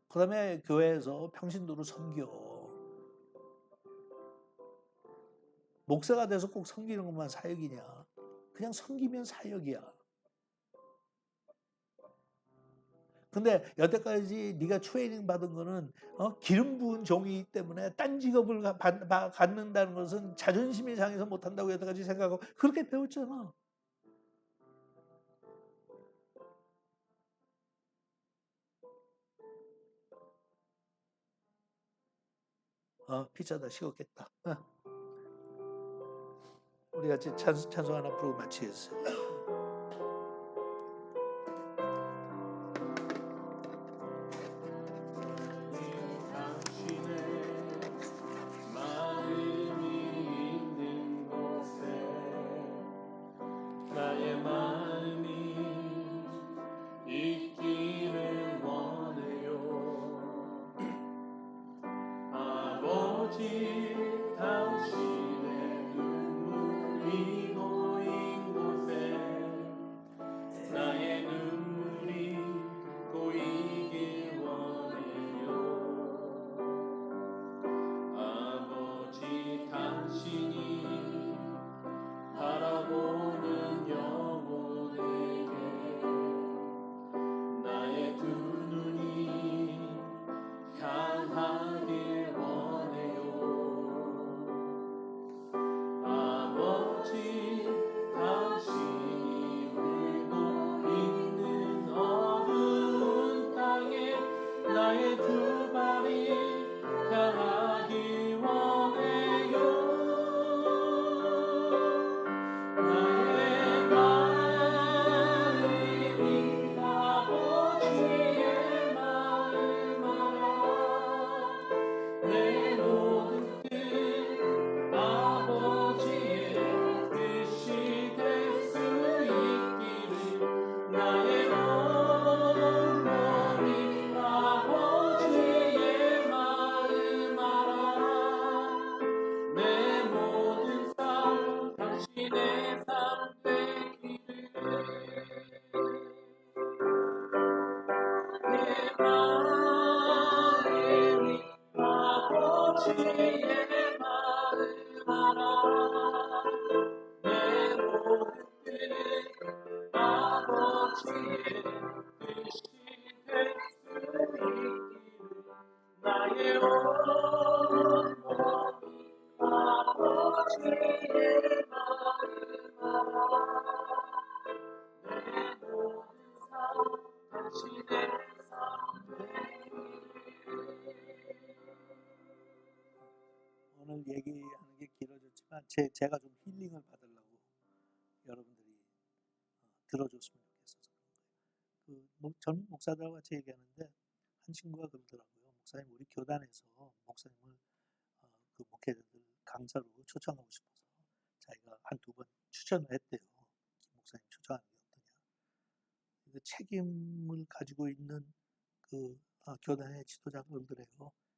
그다음에 교회에서 평신도로 섬겨. 목사가 돼서 꼭 섬기는 것만 사역이냐? 그냥 섬기면 사역이야. 근데 여태까지 네가 트레이닝 받은 거는 기름 부은 종이기 때문에 딴 직업을 갖는다는 것은 자존심이 상해서 못한다고 여태까지 생각하고 그렇게 배웠잖아. 피자다 식었겠다. 우리 같이 찬송 하나 부르고 마치겠어요. 오늘 얘기하는 게 길어졌지만 제가 좀 힐링을 받으려고 여러분들이 들어줬으면 좋겠어서 전 목사들하고 같이 얘기하는데 한 친구가 그러더라고요. 목사님 우리 교단에서 목사님을 그 목회자들 강사로 초청하고 싶어서 자기가 한 두 번 추천을 했대요. 김 목사님 초청하는 게 어떠냐. 그 책임을 가지고 있는 그 교단의 지도자가 그러더래요.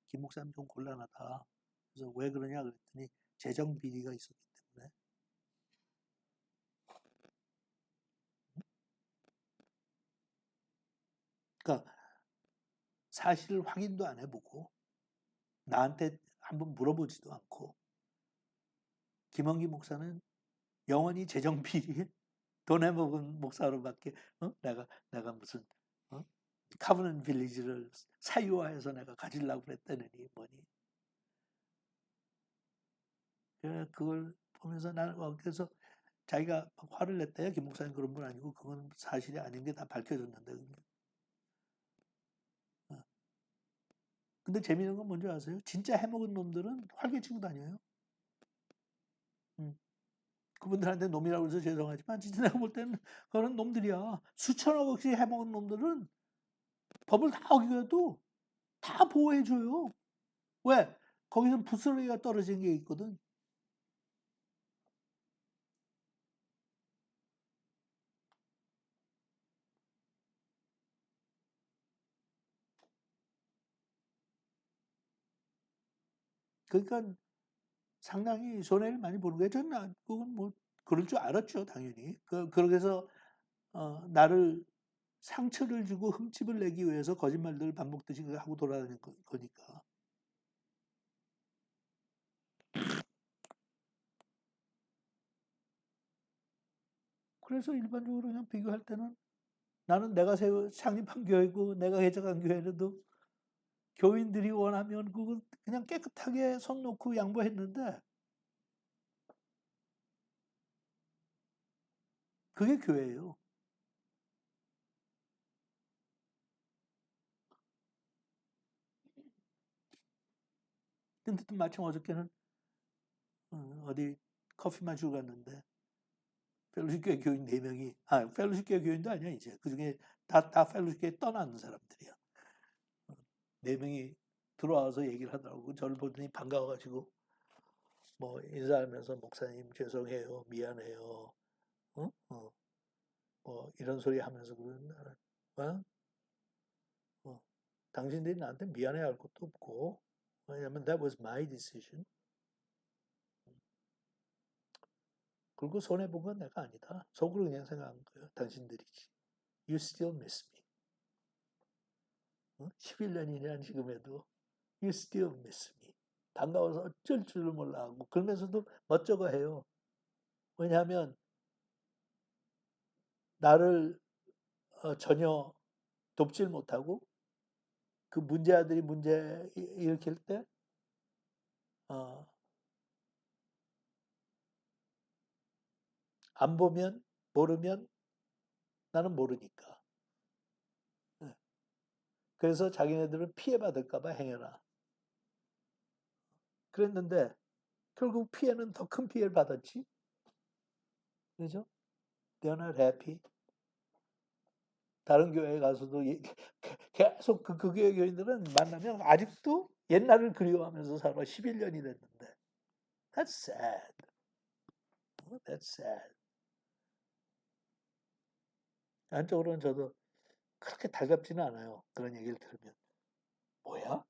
김 목사님 좀 곤란하다. 그래서 왜 그러냐 그랬더니 재정 비리가 있었기 때문에. 그러니까 사실 확인도 안 해보고 나한테 한번 물어보지도 않고 김원기 목사는 영원히 재정 비리에 돈 해먹은 목사로밖에 내가 무슨 카브넌 빌리지를 사유화해서 내가 가지려고 그랬다느니 뭐니. 그걸 보면서 나는 그래서 자기가 화를 냈대요. 김 목사님 그런 분 아니고 그건 사실이 아닌 게 다 밝혀졌는데. 근데 재미있는 건 뭔지 아세요? 진짜 해먹은 놈들은 활개치고 다녀요. 그분들한테 놈이라고 해서 죄송하지만 진짜 내가 볼 때는 그런 놈들이야. 수천억씩 해먹은 놈들은 법을 다 어기고도 다 보호해줘요. 왜? 거기서 부스러기가 떨어진 게 있거든. 그러니까 상당히 손해를 많이 보는 거예요. 저는 그건 뭐 그럴 줄 알았죠, 당연히. 그렇게 해서 나를 상처를 주고 흠집을 내기 위해서 거짓말들을 반복듯이 하고 돌아다니는 거니까. 그래서 일반적으로 그냥 비교할 때는 나는 내가 창립한 교회고 내가 개척한 교회라도 교인들이 원하면 그거 그냥 깨끗하게 손 놓고 양보했는데 그게 교회예요. 근데 또 마침 어저께는 어디 커피 마시고 갔는데 펠로시교회 교인 4명이 펠로시교회 교인도 아니야 이제 그중에 다 펠로시교회 떠나는 사람들이야. 4명이 들어와서 얘기를 하더라고. 저를 보더니 반가워가지고 뭐 인사하면서 목사님 죄송해요 미안해요 뭐 이런 소리 하면서 그러는 당신들이 나한테 미안해 할 것도 없고 왜냐면 that was my decision. 그리고 손해본 건 내가 아니다. 속으로 그냥 생각한 거예요. 당신들이지. You still miss me. 11년이냐 지금에도 You still miss me. 반가워서 어쩔 줄을 몰라 하고 그러면서도 멋쩍어 해요. 왜냐하면 나를 전혀 돕질 못하고 그 문제아들이 문제 일으킬 때 안 보면 모르면 나는 모르니까. 그래서 자기네들은 피해받을까봐 행여나. 그랬는데 결국 피해는 더 큰 피해를 받았지. 그죠? They're not happy. 다른 교회에 가서도 계속 그 교회 교인들은 만나면 아직도 옛날을 그리워하면서 살아. 11년이 됐는데. That's sad. That's sad. 한쪽으로는 저도 그렇게 달갑지는 않아요. 그런 얘기를 들으면. 뭐야?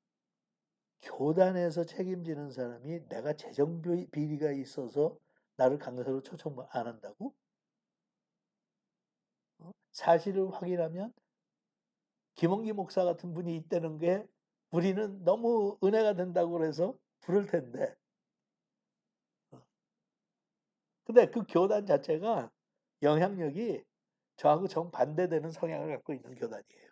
교단에서 책임지는 사람이 내가 재정 비리가 있어서 나를 강사로 초청 안 한다고? 사실을 확인하면 김원기 목사 같은 분이 있다는 게 우리는 너무 은혜가 된다고 그래서 부를 텐데. 근데 그 교단 자체가 영향력이 저하고 정반대되는 성향을 갖고 있는 교단이에요.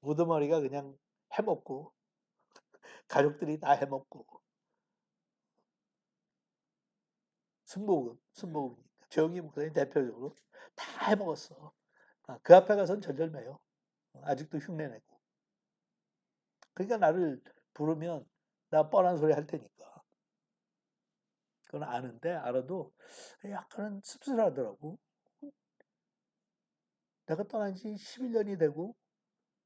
우두머리가 그냥 해먹고 가족들이 다 해먹고 순복음이니까 조영기 목사님 대표적으로 다 해먹었어. 그 앞에 가서는 절절매요. 아직도 흉내내고. 그러니까 나를 부르면 나 뻔한 소리 할 테니까. 그건 아는데 알아도 약간은 씁쓸하더라고. 내가 떠난 지 11년이 되고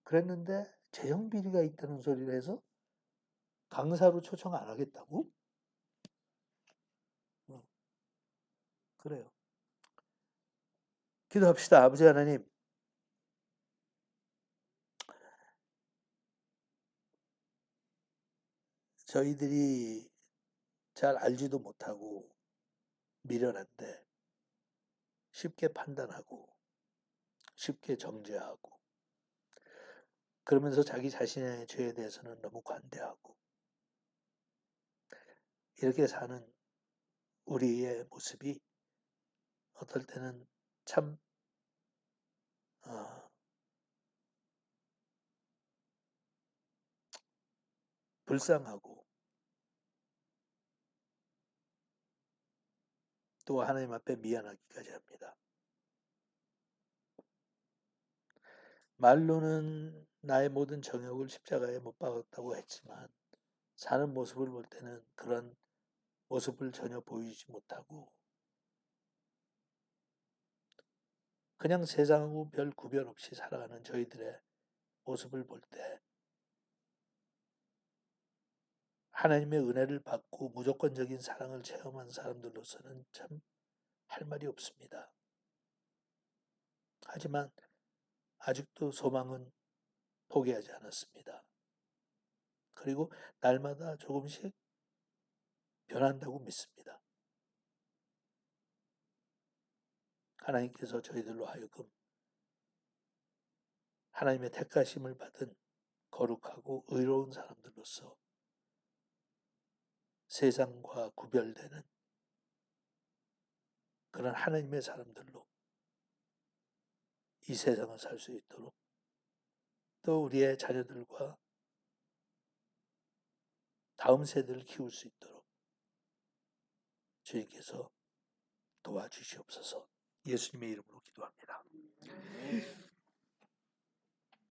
그랬는데 재정 비리가 있다는 소리를 해서 강사로 초청 안 하겠다고? 그래요. 기도합시다. 아버지 하나님. 저희들이 잘 알지도 못하고 미련한데 쉽게 판단하고 쉽게 정죄하고 그러면서 자기 자신의 죄에 대해서는 너무 관대하고 이렇게 사는 우리의 모습이 어떨 때는 참 불쌍하고 또 하나님 앞에 미안하기까지 합니다. 말로는 나의 모든 정욕을 십자가에 못 박았다고 했지만 사는 모습을 볼 때는 그런 모습을 전혀 보이지 못하고 그냥 세상하고 별 구별 없이 살아가는 저희들의 모습을 볼 때 하나님의 은혜를 받고 무조건적인 사랑을 체험한 사람들로서는 참 할 말이 없습니다. 하지만 아직도 소망은 포기하지 않았습니다. 그리고 날마다 조금씩 변한다고 믿습니다. 하나님께서 저희들로 하여금 하나님의 택하심을 받은 거룩하고 의로운 사람들로서 세상과 구별되는 그런 하나님의 사람들로 이 세상을 살 수 있도록 또 우리의 자녀들과 다음 세대를 키울 수 있도록 주님께서 도와주시옵소서. 예수님의 이름으로 기도합니다.